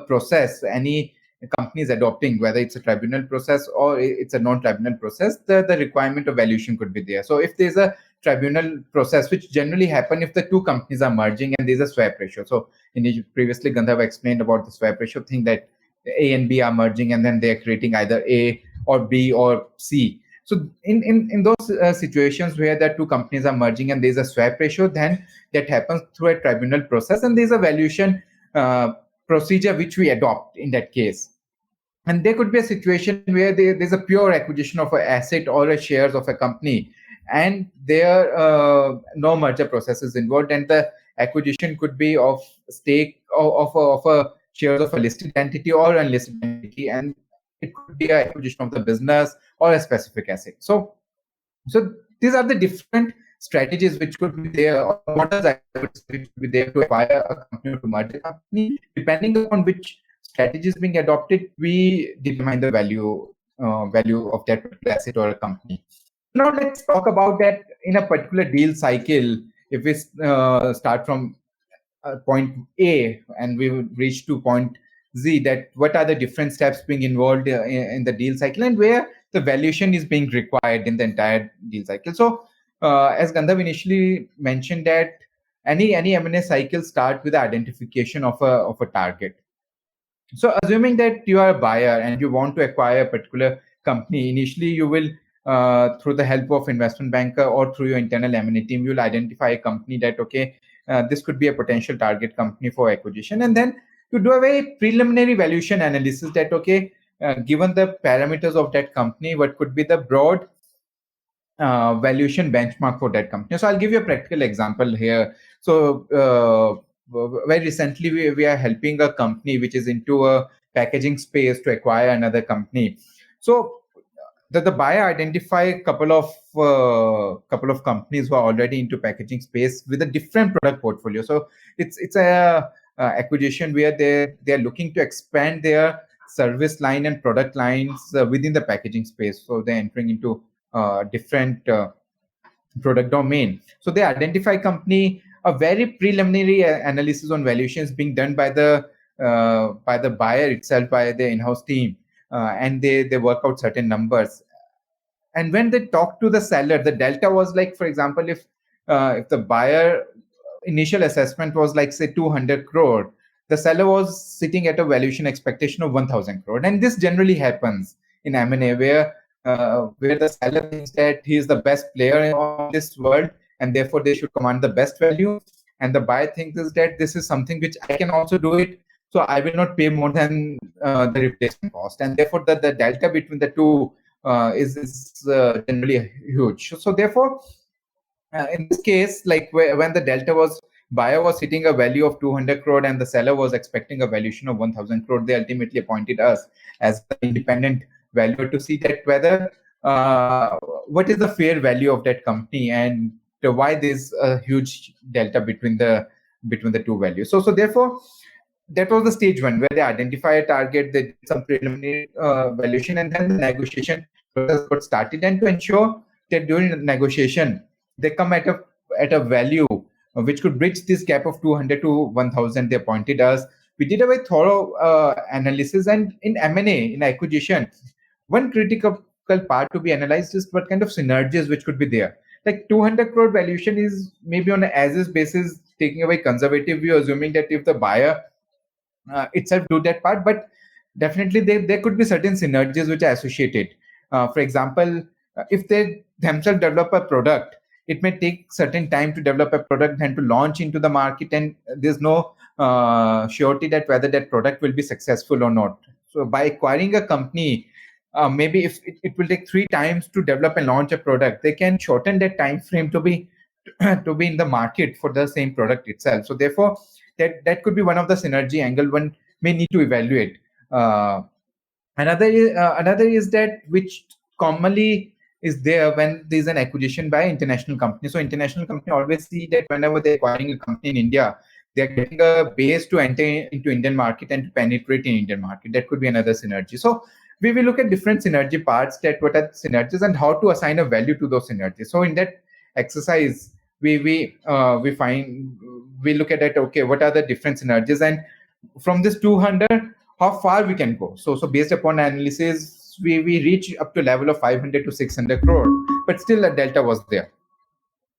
process any company is adopting, whether it's a tribunal process or it's a non-tribunal process, the requirement of valuation could be there. So if there's a tribunal process, which generally happen if the two companies are merging and there's a swap ratio. So previously Gandharv explained about the swap ratio thing, that A and B are merging and then they're creating either A or B or C. So in those situations where the two companies are merging and there's a swap ratio, then that happens through a tribunal process, and there's a valuation procedure which we adopt in that case. And there could be a situation where there's a pure acquisition of an asset or a shares of a company, and there no merger process is involved, and the acquisition could be of stake of a shares of a listed entity or unlisted entity, and it could be an acquisition of the business or a specific asset. So these are the different strategies which could be there, or models which could be there to acquire a company or to merge a company. Depending upon which strategy is being adopted, we determine the value of that particular asset or a company. Now let's talk about that in a particular deal cycle. If we start from point A and we will reach to point Z, that what are the different steps being involved in the deal cycle, and where the valuation is being required in the entire deal cycle. So as Gandharv initially mentioned, that any M&A cycle start with the identification of a target. So assuming that you are a buyer and you want to acquire a particular company, initially you will through the help of investment banker or through your internal M&A team, you will identify a company that this could be a potential target company for acquisition, and then you do a very preliminary valuation analysis that given the parameters of that company, what could be the broad valuation benchmark for that company. So I'll give you a practical example here. So very recently we are helping a company which is into a packaging space to acquire another company. So the buyer identify a couple of companies who are already into packaging space with a different product portfolio. So it's a acquisition where they're looking to expand their service line and product lines within the packaging space. So they're entering into different product domain. So they identify company, a very preliminary analysis on valuations being done by the buyer itself, by the in-house team, and they work out certain numbers. And when they talk to the seller, the delta was like, for example, if the buyer initial assessment was like say 200 crore, the seller was sitting at a valuation expectation of 1000 crore. And this generally happens in M&A, where the seller thinks that he is the best player on this world and therefore they should command the best value, and the buyer thinks is that this is something which I can also do it, so I will not pay more than the replacement cost, and therefore the delta between the two is generally huge. So therefore, in this case, like when the delta was, buyer was hitting a value of 200 crore and the seller was expecting a valuation of 1000 crore, they ultimately appointed us as the independent valuer to see that whether what is the fair value of that company and why there's a huge delta between the two values. So therefore, that was the stage one, where they identify a target, they did some preliminary valuation, and then the negotiation process got started. And to ensure that during the negotiation, they come at a value which could bridge this gap of 200 to 1000, they appointed us. We did a very thorough analysis, and in M&A, in acquisition, one critical part to be analyzed is what kind of synergies which could be there. Like 200 crore valuation is maybe on an as-is basis, taking a very conservative view, assuming that if the buyer itself do that part, but definitely there could be certain synergies which are associated. For example, if they themselves develop a product, it may take certain time to develop a product and to launch into the market, and there's no surety that whether that product will be successful or not. So by acquiring a company, maybe if it will take 3 times to develop and launch a product, they can shorten that time frame to be to be in the market for the same product itself. So therefore, that could be one of the synergy angle one may need to evaluate. Another is that which commonly is there when there is an acquisition by international company. So international company always see that whenever they're acquiring a company in India, they're getting a base to enter into Indian market and to penetrate in Indian market. That could be another synergy. So we will look at different synergy parts, that what are synergies and how to assign a value to those synergies. So in that exercise, we look at it, okay, what are the different synergies, and from this 200, how far we can go. So based upon analysis, we reach up to level of 500 to 600 crore, but still a delta was there.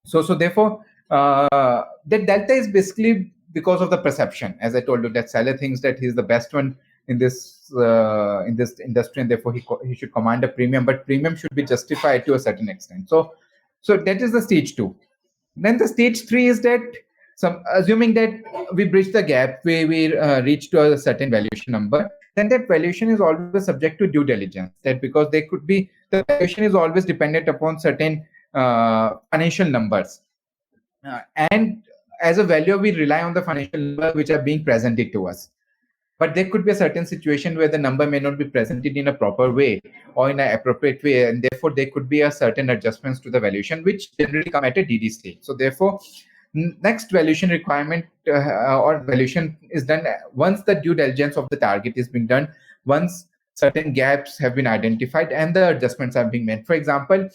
So therefore, that delta is basically because of the perception. As I told you, that seller thinks that he's the best one in this industry, and therefore he should command a premium, but premium should be justified to a certain extent. So that is the stage 2. Then the stage 3 is that, assuming that we bridge the gap, we reach to a certain valuation number, then that valuation is always subject to due diligence. That because they could be, the valuation is always dependent upon certain financial numbers, and as a valuer, we rely on the financial numbers which are being presented to us. But there could be a certain situation where the number may not be presented in a proper way or in an appropriate way, and therefore there could be a certain adjustments to the valuation, which generally come at a DD stage. So therefore, next valuation requirement or valuation is done once the due diligence of the target is being done, once certain gaps have been identified and the adjustments are being made. For example,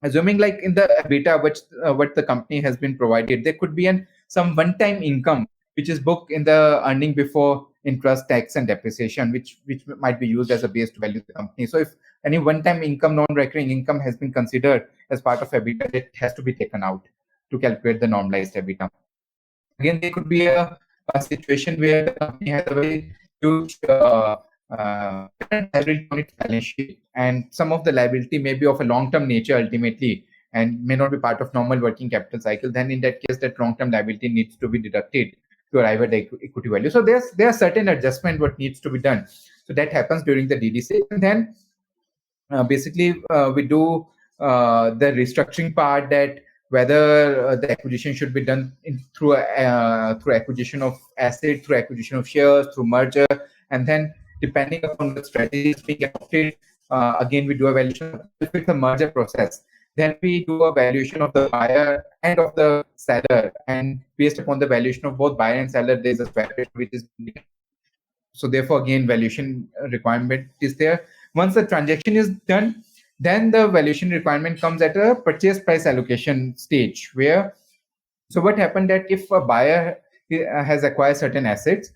assuming like in the EBITDA which what the company has been provided, there could be some one-time income which is booked in the earning before interest, tax, and depreciation, which might be used as a base to value the company. So if any one-time income, non-recurring income has been considered as part of EBITDA, it has to be taken out to calculate the normalized EBITDA. Again, there could be a situation where the company has a very huge liability on its balance sheet, and some of the liability may be of a long-term nature ultimately and may not be part of normal working capital cycle. Then in that case, that long-term liability needs to be deducted to arrive at the equity value. So there are certain adjustment what needs to be done. So that happens during the DD stage, and then basically we do the restructuring part, that whether the acquisition should be done through acquisition of asset, through acquisition of shares, through merger, and then depending upon the strategies being adopted, again we do a valuation. If it's a merger process, then we do a valuation of the buyer and of the seller, and based upon the valuation of both buyer and seller, there is a valuation which is needed. So therefore, again, valuation requirement is there. Once the transaction is done, Then the valuation requirement comes at a purchase price allocation stage, where so what happened that if a buyer has acquired certain assets,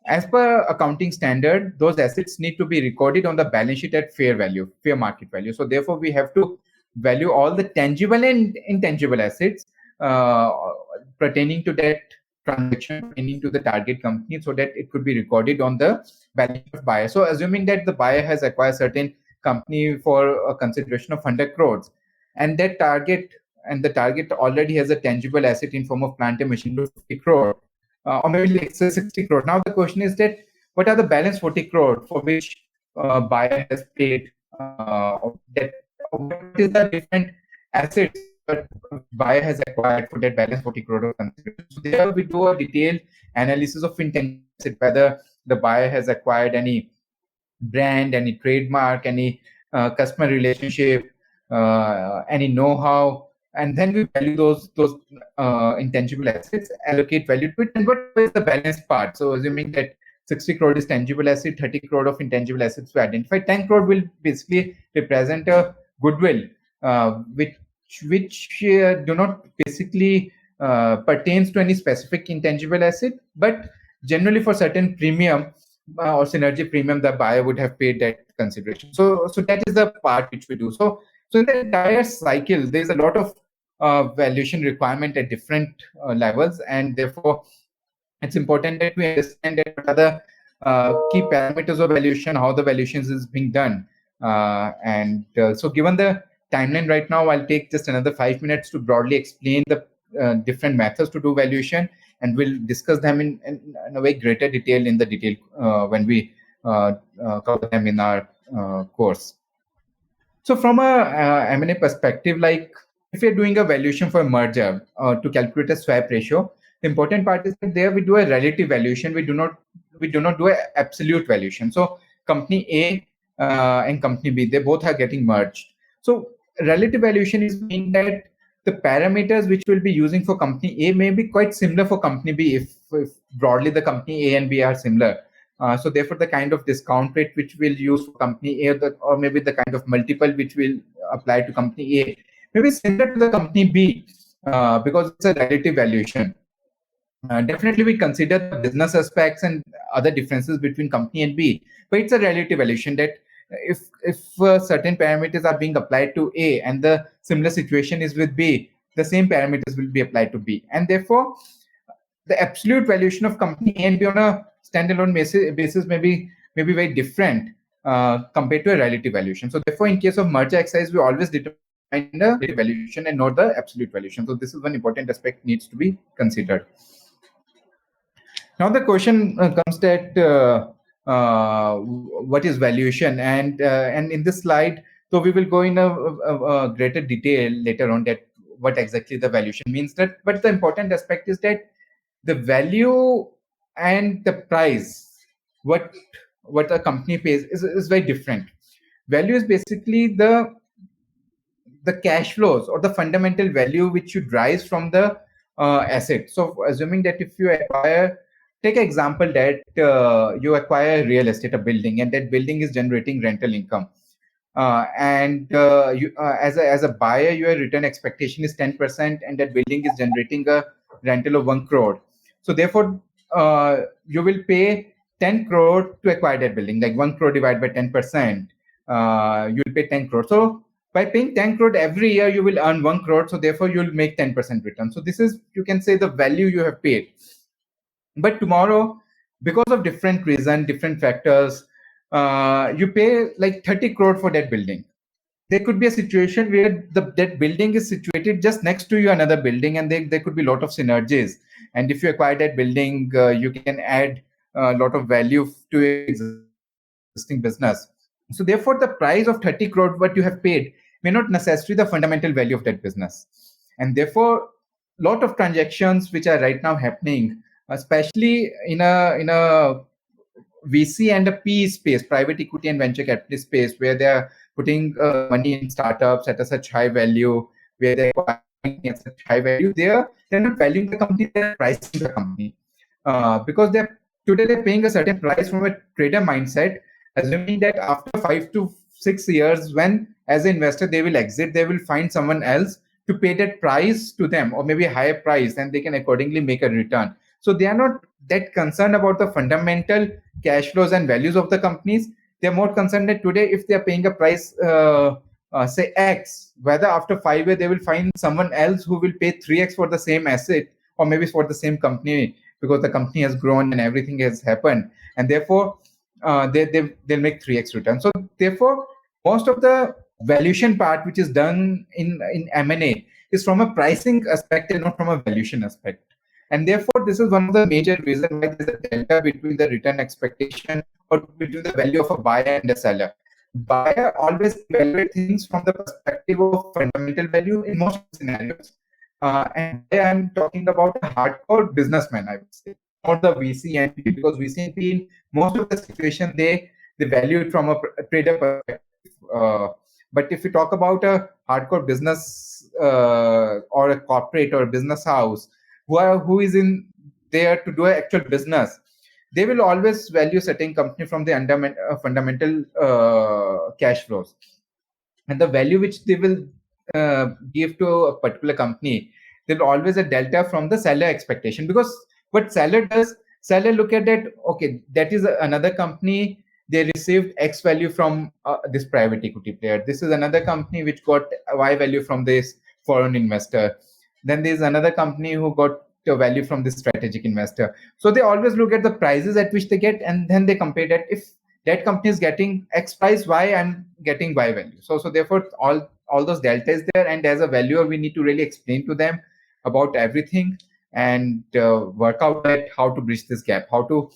as per accounting standard, those assets need to be recorded on the balance sheet at fair value, fair market value. So therefore, we have to value all the tangible and intangible assets pertaining to that transaction, pertaining to the target company, so that it could be recorded on the balance sheet of buyer. So assuming that the buyer has acquired certain company for a consideration of 100 crores, and that target and the target already has a tangible asset in form of plant and machine of 50 crore, or maybe let's say 60 crore. Now the question is that what are the balance 40 crore for which buyer has paid, that what is the different assets that buyer has acquired for that balance 40 crore of consideration. So there we do a detailed analysis of intangible asset, whether the buyer has acquired any brand, any trademark, any customer relationship, any know-how, and then we value those intangible assets, allocate value to it, and what is the balance part. So assuming that 60 crore is tangible asset, 30 crore of intangible assets we identify, 10 crore will basically represent a goodwill, which do not basically pertains to any specific intangible asset, but generally for certain premium or synergy premium, the buyer would have paid that consideration. So that is the part which we do. So in the entire cycle, there's a lot of valuation requirement at different levels, and therefore it's important that we understand that what are the key parameters of valuation, how the valuations is being done. So given the timeline right now, I'll take just another 5 minutes to broadly explain the different methods to do valuation, and we'll discuss them in a way greater detail in the detail when we cover them in our course. So from a M&A perspective, like if you're doing a valuation for a merger to calculate a swap ratio, the important part is that there we do a relative valuation. We do not do an absolute valuation. So company A and company B, they both are getting merged. So relative valuation is mean that the parameters which we'll be using for company A may be quite similar for company B if broadly the company A and B are similar. So therefore, the kind of discount rate which we'll use for company A, or maybe the kind of multiple which will apply to company A, maybe similar to the company B, because it's a relative valuation. Definitely, we consider the business aspects and other differences between company and B, but it's a relative valuation that if certain parameters are being applied to A and the similar situation is with B, the same parameters will be applied to B, and therefore the absolute valuation of company A and B on a standalone basis may be very different compared to a relative valuation. So therefore, in case of merger exercise, we always determine the relative valuation and not the absolute valuation. So this is one important aspect needs to be considered. Now the question comes that what is valuation, and in this slide, so we will go in a greater detail later on that what exactly the valuation means. That, but the important aspect is that the value and the price, what a company pays is very different. Value is basically the cash flows or the fundamental value which you derive from the asset. So assuming that if you acquire, take an example that you acquire real estate, a building, and that building is generating rental income. As a buyer, your return expectation is 10%, and that building is generating a rental of 1 crore. So therefore, you will pay 10 crore to acquire that building, like 1 crore divided by 10%. You will pay 10 crore. So by paying 10 crore every year, you will earn 1 crore. So therefore, you will make 10% return. So this is, you can say, the value you have paid. But tomorrow, because of different reasons, different factors, you pay like 30 crore for that building. There could be a situation where that building is situated just next to you another building, and there could be a lot of synergies. And if you acquire that building, you can add a lot of value to your existing business. So therefore, the price of 30 crore what you have paid may not necessarily the fundamental value of that business. And therefore, a lot of transactions which are right now happening, especially in a VC and a PE space, private equity and venture capital space, where they are putting money in startups at a such high value, where they're acquiring at such high value, they're not valuing the company, they're pricing the company. Because they're paying a certain price from a trader mindset, assuming that after 5 to 6 years, when as an investor they will exit, they will find someone else to pay that price to them, or maybe a higher price, and they can accordingly make a return. So they are not that concerned about the fundamental cash flows and values of the companies. They're more concerned that today, if they are paying a price, say X, whether after 5 years they will find someone else who will pay 3X for the same asset, or maybe for the same company, because the company has grown and everything has happened, and therefore they'll make 3X return. So therefore, most of the valuation part which is done in M&A is from a pricing aspect and not from a valuation aspect. And therefore, this is one of the major reasons why there's a delta between the return expectation or between the value of a buyer and a seller. Buyer always evaluate things from the perspective of fundamental value in most scenarios. And I'm talking about a hardcore businessman, I would say, not the VC and PE, because VC and PE, in most of the situation, they value it from a trader perspective. But if you talk about a hardcore business or a corporate or a business house who is in there to do an actual business, they will always value certain company from the fundamental cash flows, and the value which they will give to a particular company, there will always a delta from the seller expectation. Because what seller does, seller look at that, okay, that is another company, they received X value from this private equity player. This is another company which got Y value from this foreign investor. Then there's another company who got a value from this strategic investor. So they always look at the prices at which they get, and then they compare that. If that company is getting X price, Y, I'm getting Y value. So therefore, all those delta is there, and as a valuer, we need to really explain to them about everything and work out that how to bridge this gap, how to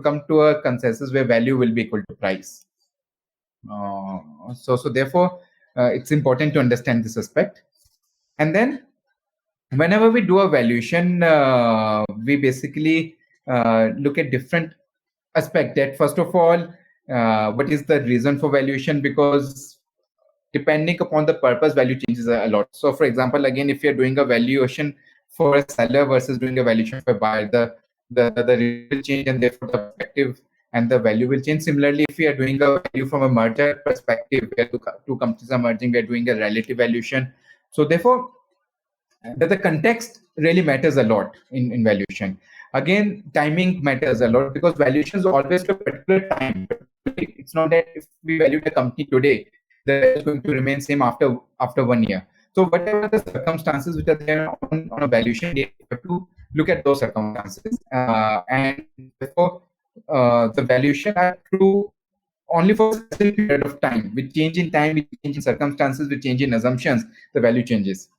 come to a consensus where value will be equal to price. So therefore, it's important to understand this aspect. And then whenever we do a valuation, we basically look at different aspect. That first of all, what is the reason for valuation? Because depending upon the purpose, value changes a lot. So for example, again, if you're doing a valuation for a seller versus doing a valuation for a buyer, the rate will change, and therefore the perspective and the value will change. Similarly, if we are doing a value from a merger perspective, where two companies are merging, we are doing a relative valuation. So therefore, the context really matters a lot in valuation. Again, timing matters a lot, because valuations always to a particular time. It's not that if we value the company today, the value is going to remain same after 1 year. So whatever the circumstances which are there on a valuation date, you have to look at those circumstances, and therefore the valuation are true only for a specific period of time. With change in time, with change in circumstances, with change in assumptions, the value changes.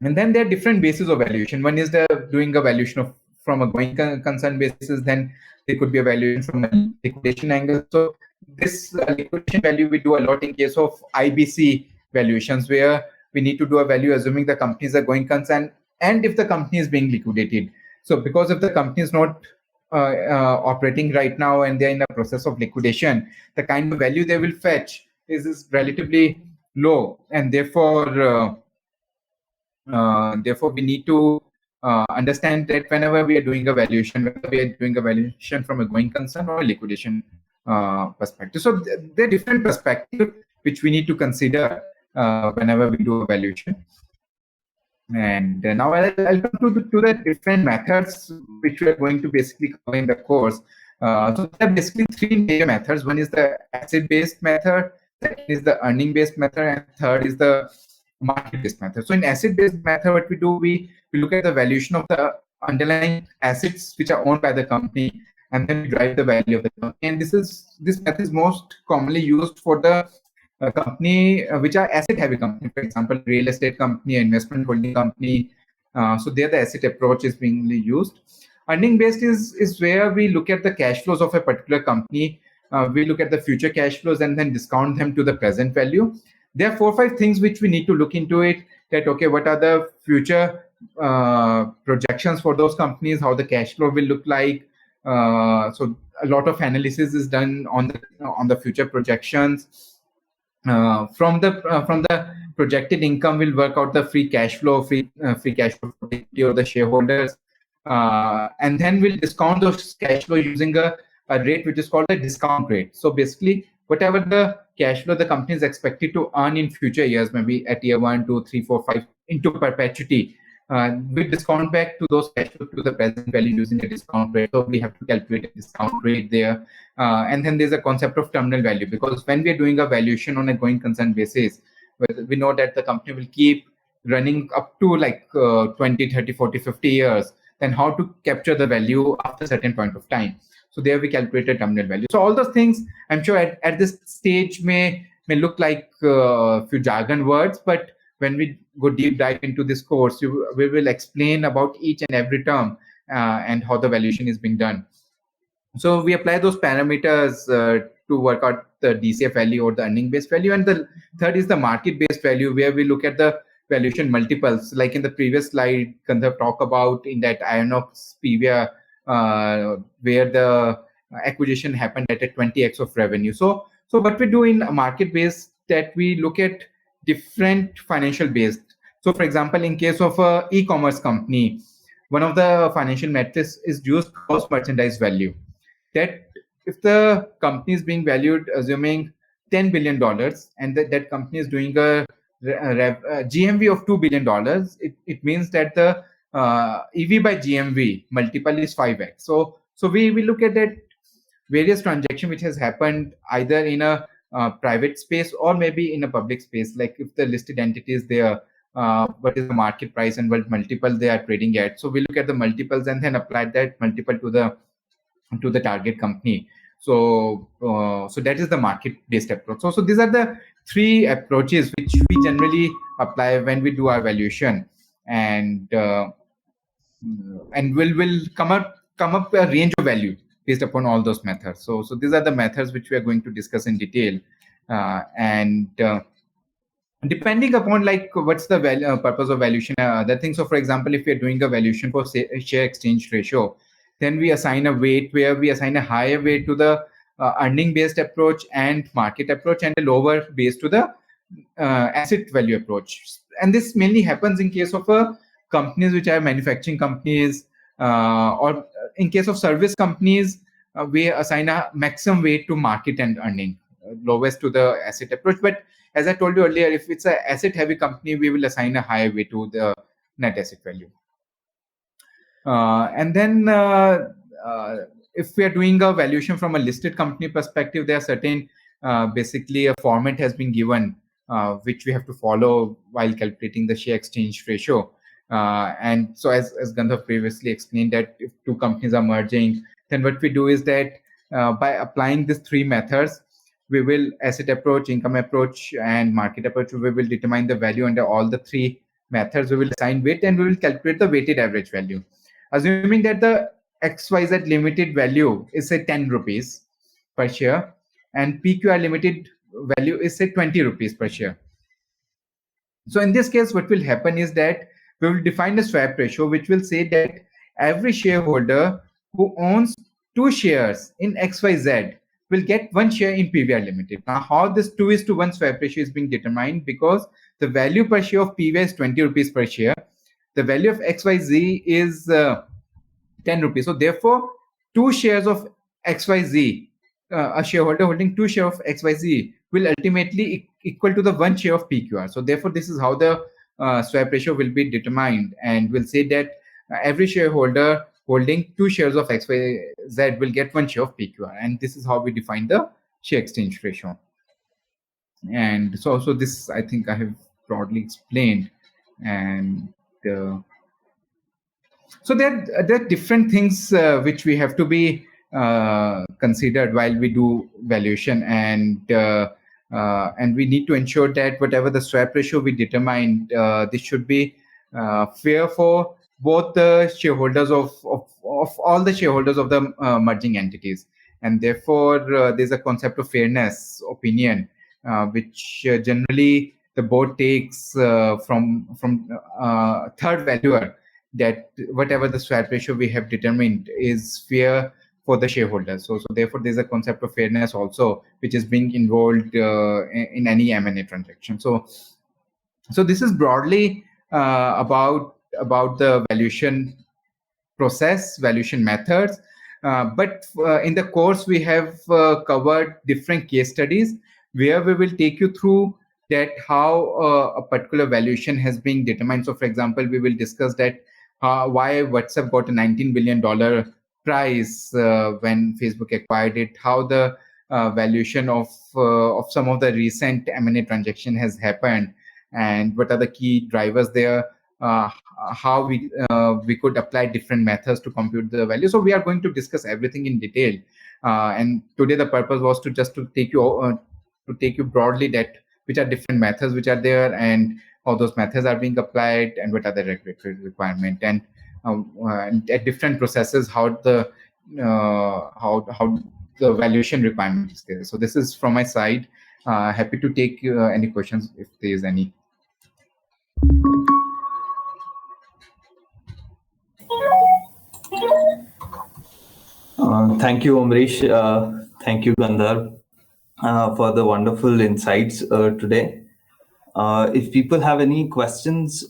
And then there are different bases of valuation. One is doing a valuation from a going concern basis. Then there could be a valuation from a liquidation angle. So this liquidation value we do a lot in case of IBC valuations, where we need to do a value assuming the companies are going concern and if the company is being liquidated. So because if the company is not operating right now and they're in a process of liquidation, the kind of value they will fetch is relatively low, and therefore we need to understand that whenever we are doing a valuation, whether we are doing a valuation from a going concern or a liquidation perspective. So there are different perspectives which we need to consider whenever we do a valuation. And now I'll come to the different methods which we are going to basically cover in the course. So there are basically three major methods. One is the asset-based method, second is the earning-based method, and third is the market-based method. So in asset-based method, what we do, we look at the valuation of the underlying assets which are owned by the company, and then we drive the value of the company. And this method is most commonly used for the company which are asset-heavy company, for example, real estate company, investment holding company. So there the asset approach is being used. Earning-based is where we look at the cash flows of a particular company. We look at the future cash flows and then discount them to the present value. There are 4 or 5 things which we need to look into it. That okay, what are the future projections for those companies? How the cash flow will look like? So a lot of analysis is done on the future projections. From the projected income, we'll work out the free cash flow for the shareholders, and then we'll discount those cash flow using a rate which is called a discount rate. So basically, whatever the cash flow the company is expected to earn in future years, maybe at year 1, 2, 3, 4, 5, into perpetuity, we discount back to those cash flow to the present value using a discount rate. So we have to calculate a discount rate there. And then there's a concept of terminal value, because when we are doing a valuation on a going concern basis, we know that the company will keep running up to like 20, 30, 40, 50 years, then how to capture the value after a certain point of time. So there we calculate a terminal value. So all those things, I'm sure at this stage may look like a few jargon words, but when we go deep dive into this course, we will explain about each and every term and how the valuation is being done. So we apply those parameters to work out the DCF value or the earning based value. And the third is the market based value, where we look at the valuation multiples. Like in the previous slide, Gandharv talked about in that Inox PVR, where the acquisition happened at a 20x of revenue. So what we do in a market based, that we look at different financial based. So for example, in case of a e-commerce company, one of the financial metrics is used gross merchandise value. That if the company is being valued assuming $10 billion and that company is doing a GMV of $2 billion, it means that the EV by GMV multiple is 5x. So we look at that various transaction which has happened either in a private space or maybe in a public space. Like if the listed entity is there, what is the market price and what multiple they are trading at. So we look at the multiples and then apply that multiple to the target company. So that is the market based approach. So these are the three approaches which we generally apply when we do our valuation, and will come up a range of value based upon all those methods. So these are the methods which we are going to discuss in detail, and depending upon like what's the purpose of valuation, other things. So for example, if you're doing a valuation for say a share exchange ratio, then we assign a weight where we assign a higher weight to the earning based approach and market approach, and a lower base to the asset value approach. And this mainly happens in case of companies which are manufacturing companies, or in case of service companies, we assign a maximum weight to market and earning, lowest to the asset approach. But as I told you earlier, if it's an asset heavy company, we will assign a higher weight to the net asset value. And then if we are doing a valuation from a listed company perspective, there are certain basically a format has been given which we have to follow while calculating the share exchange ratio. And so as Gandharv previously explained, that if two companies are merging, then what we do is that by applying these three methods, we will asset approach, income approach, and market approach, we will determine the value under all the three methods. We will assign weight and we will calculate the weighted average value. Assuming that the XYZ limited value is say 10 rupees per share and PQR limited value is say 20 rupees per share. So in this case, what will happen is that we will define a swap ratio, which will say that every shareholder who owns 2 shares in XYZ will get 1 share in PVR Limited. Now, how this 2:1 swap ratio is being determined, because the value per share of PVR is 20 rupees per share. The value of XYZ is 10 rupees. So therefore, 2 shares of XYZ, a shareholder holding 2 shares of XYZ will ultimately equal to the 1 share of PQR. So therefore, this is how the swap ratio will be determined, and will say that every shareholder holding 2 shares of XYZ will get 1 share of PQR, and this is how we define the share exchange ratio. And so this I think I have broadly explained, and so there are different things which we have to be considered while we do valuation, and we need to ensure that whatever the swap ratio we determined, this should be fair for both the shareholders of all the shareholders of the merging entities. And therefore, there's a concept of fairness opinion, which generally the board takes from third valuer, that whatever the swap ratio we have determined is fair for the shareholders. So therefore, there's a concept of fairness also, which is being involved in any M&A transaction. So this is broadly about the valuation process, valuation methods. But in the course, we have covered different case studies where we will take you through that how a particular valuation has been determined. So, for example, we will discuss that why WhatsApp got a $19 billion price when Facebook acquired it, how the valuation of some of the recent M&A transaction has happened, and what are the key drivers there, how we could apply different methods to compute the value. So we are going to discuss everything in detail, and today the purpose was to just to take you broadly that which are different methods which are there and how those methods are being applied and what are the regulatory requirement, and at different processes how the valuation requirement is there. So this is from my side. Happy to take any questions if there is any. Thank you, Amrish. Thank you, Gandharv, for the wonderful insights today. If people have any questions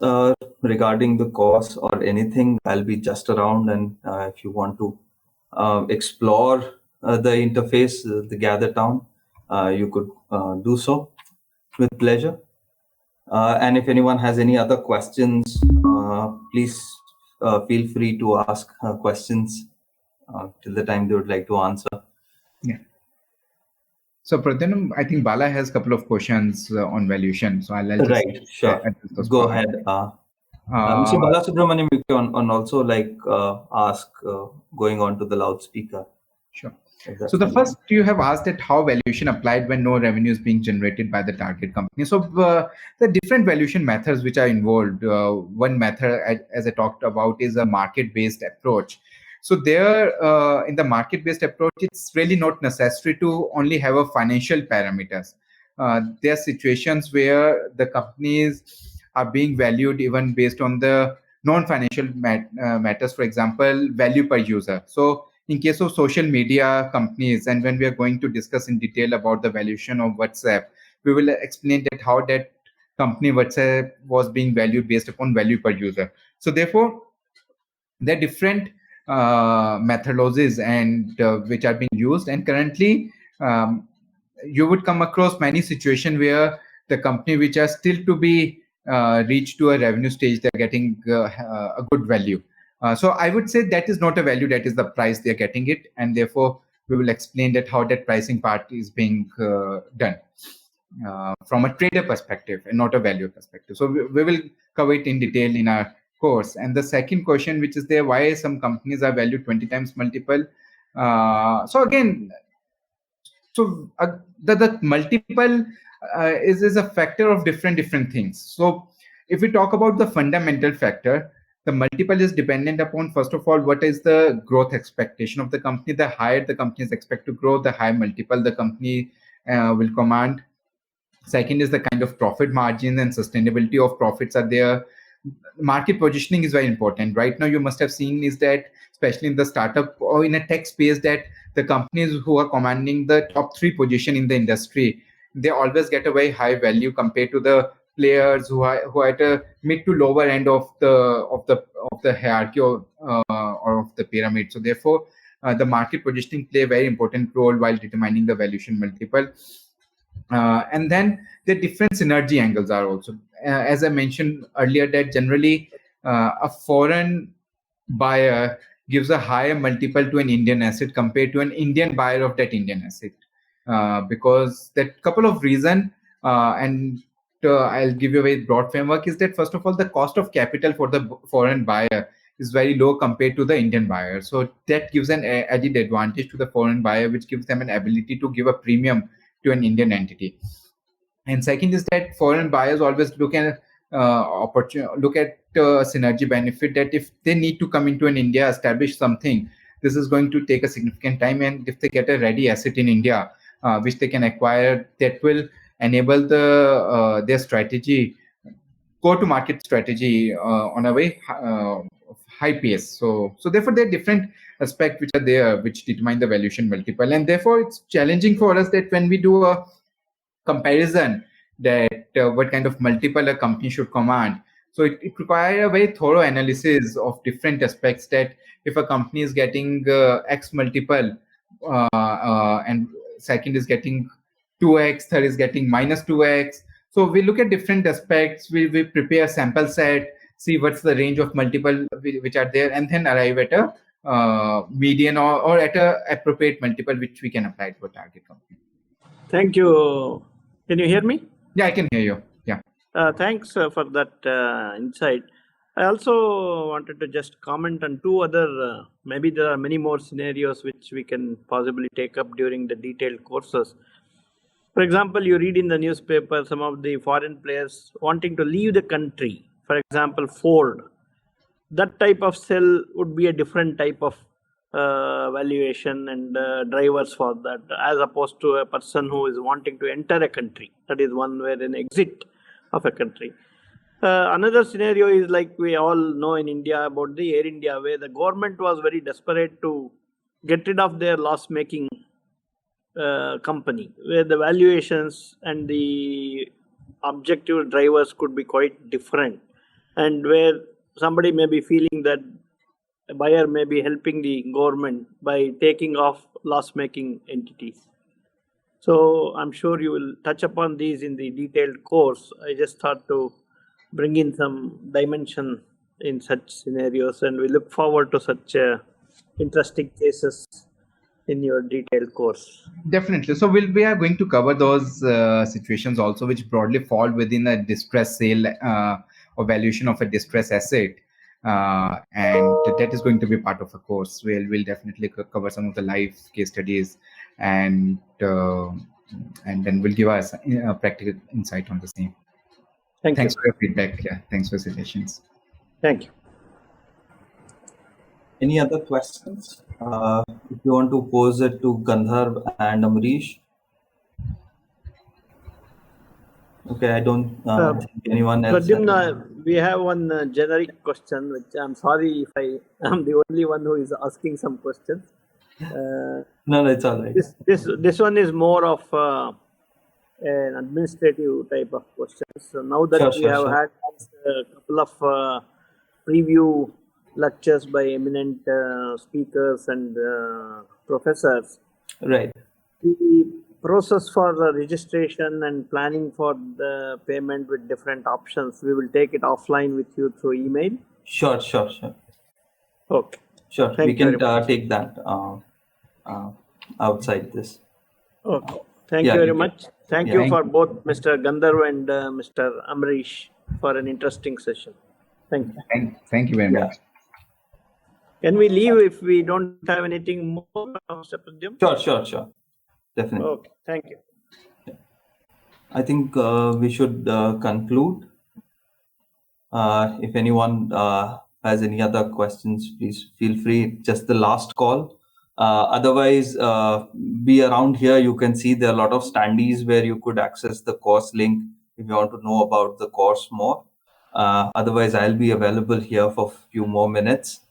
regarding the course or anything, I'll be just around. And if you want to explore the interface, the Gather Town, you could do so with pleasure. And if anyone has any other questions, please feel free to ask questions till the time they would like to answer. Yeah. So, Pradyumna, I think Bala has a couple of questions on valuation. So, I'll just right. Sure. Go ahead. Mr. Balasubramaniam, you can also ask going on to the loudspeaker. Sure. So the first you have asked that how valuation applied when no revenue is being generated by the target company. So the different valuation methods which are involved. One method, as I talked about, is a market-based approach. So there, in the market-based approach, it's really not necessary to only have a financial parameters. There are situations where the companies are being valued even based on the non-financial matters. For example, value per user. So in case of social media companies, and when we are going to discuss in detail about the valuation of WhatsApp, we will explain that how that company WhatsApp was being valued based upon value per user. So therefore, there are different methodologies and which are being used. And currently, you would come across many situations where the company which are still to be reached to a revenue stage, they're getting a good value. So I would say that is not a value, that is the price they're getting it. And therefore, we will explain that how that pricing part is being done from a trader perspective and not a value perspective. So we will cover it in detail in our course. And the second question, which is there, why some companies are valued 20 times multiple? So again, the multiple is a factor of different things. So if we talk about the fundamental factor, the multiple is dependent upon, first of all, what is the growth expectation of the company. The higher the companies expect to grow, the higher multiple the company will command. Second is the kind of profit margin and sustainability of profits are there. Market positioning is very important. Right now, you must have seen is that, especially in the startup or in a tech space, that the companies who are commanding the top 3 position in the industry, they always get a very high value compared to the players who are at a mid to lower end of the hierarchy or of the pyramid. So therefore, the market positioning play a very important role while determining the valuation multiple. And then the different synergy angles are also, as I mentioned earlier, that generally a foreign buyer gives a higher multiple to an Indian asset compared to an Indian buyer of that Indian asset, because that couple of reasons, and I'll give you a very broad framework, is that first of all, the cost of capital for the foreign buyer is very low compared to the Indian buyer. So that gives an added advantage to the foreign buyer, which gives them an ability to give a premium to an Indian entity. And second is that foreign buyers always look at synergy benefit, that if they need to come into an India, establish something, this is going to take a significant time. And if they get a ready asset in India, which they can acquire, that will enable their strategy, go-to-market strategy on a very high pace. So therefore, there are different aspects which are there, which determine the valuation multiple. And therefore, it's challenging for us that when we do a comparison that what kind of multiple a company should command, So it requires a very thorough analysis of different aspects, that if a company is getting X multiple, and second is getting 2x, third is getting minus 2x. So we look at different aspects. We prepare a sample set, see what's the range of multiple which are there, and then arrive at a median or at a appropriate multiple which we can apply to a target company. Thank you. Can you hear me? Yeah, I can hear you. Yeah. Thanks for that insight. I also wanted to just comment on two other, maybe there are many more scenarios which we can possibly take up during the detailed courses. For example, you read in the newspaper some of the foreign players wanting to leave the country. For example, Ford. That type of sell would be a different type of valuation and drivers for that, as opposed to a person who is wanting to enter a country. That is one way an exit of a country. Another scenario is like we all know in India about the Air India, where the government was very desperate to get rid of their loss-making company, where the valuations and the objective drivers could be quite different, and where somebody may be feeling that a buyer may be helping the government by taking off loss-making entities. So I'm sure you will touch upon these in the detailed course. I just thought to bring in some dimension in such scenarios, and we look forward to such interesting cases in your detailed course. Definitely. So we are going to cover those situations also, which broadly fall within a distress sale or valuation of a distress asset, and that is going to be part of a course. We'll definitely cover some of the live case studies, and then we'll give us a practical insight on the same. Thanks for your feedback. Yeah, thanks for suggestions. Thank you. Any other questions? If you want to pose it to Gandharv and Amrish. Okay, I don't think anyone else. Pradyumna, we have one generic question, which I'm sorry if I am the only one who is asking some questions. No, it's all right. This one is more of an administrative type of question. So now that we have had a couple of preview lectures by eminent speakers and professors, right? The process for the registration and planning for the payment with different options, we will take it offline with you through email. Sure. Okay. Sure. We can take that outside this. Okay. Thank you very much. Thank you for both Mr. Gandharv and Mr. Amrish for an interesting session. Thank you. Thank you very much. Can we leave if we don't have anything more, Mr. Pradyumna? Sure. Definitely. Okay. Thank you. I think we should conclude. If anyone has any other questions, please feel free. Just the last call. Otherwise, be around here. You can see there are a lot of standees where you could access the course link if you want to know about the course more. Otherwise, I'll be available here for a few more minutes.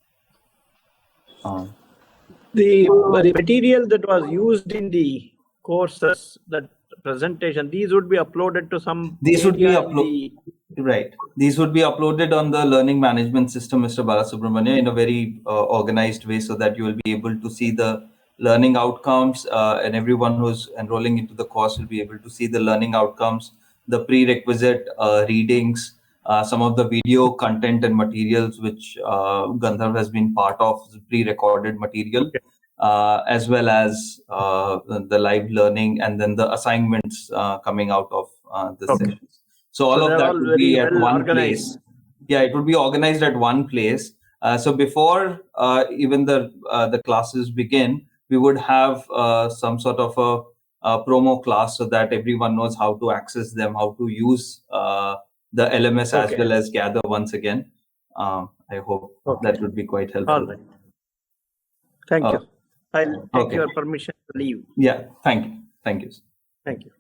The material that was used in the courses, that presentation, these would be uploaded to some. These would be uploaded. Right. These would be uploaded on the learning management system, Mr. Balasubramania, in a very organized way, so that you will be able to see the learning outcomes, and everyone who's enrolling into the course will be able to see the learning outcomes, the prerequisite readings, some of the video content and materials which Gandharv has been part of, pre-recorded material, as well as the live learning, and then the assignments coming out of the sessions. So all of that will be at one place. Yeah, it would be organized at one place. So before even the classes begin, we would have some sort of a promo class, so that everyone knows how to access them, how to use the LMS as well as Gather once again. I hope that would be quite helpful. All right. Thank you. I'll take your permission to leave. Yeah, thank you. Thank you. Thank you.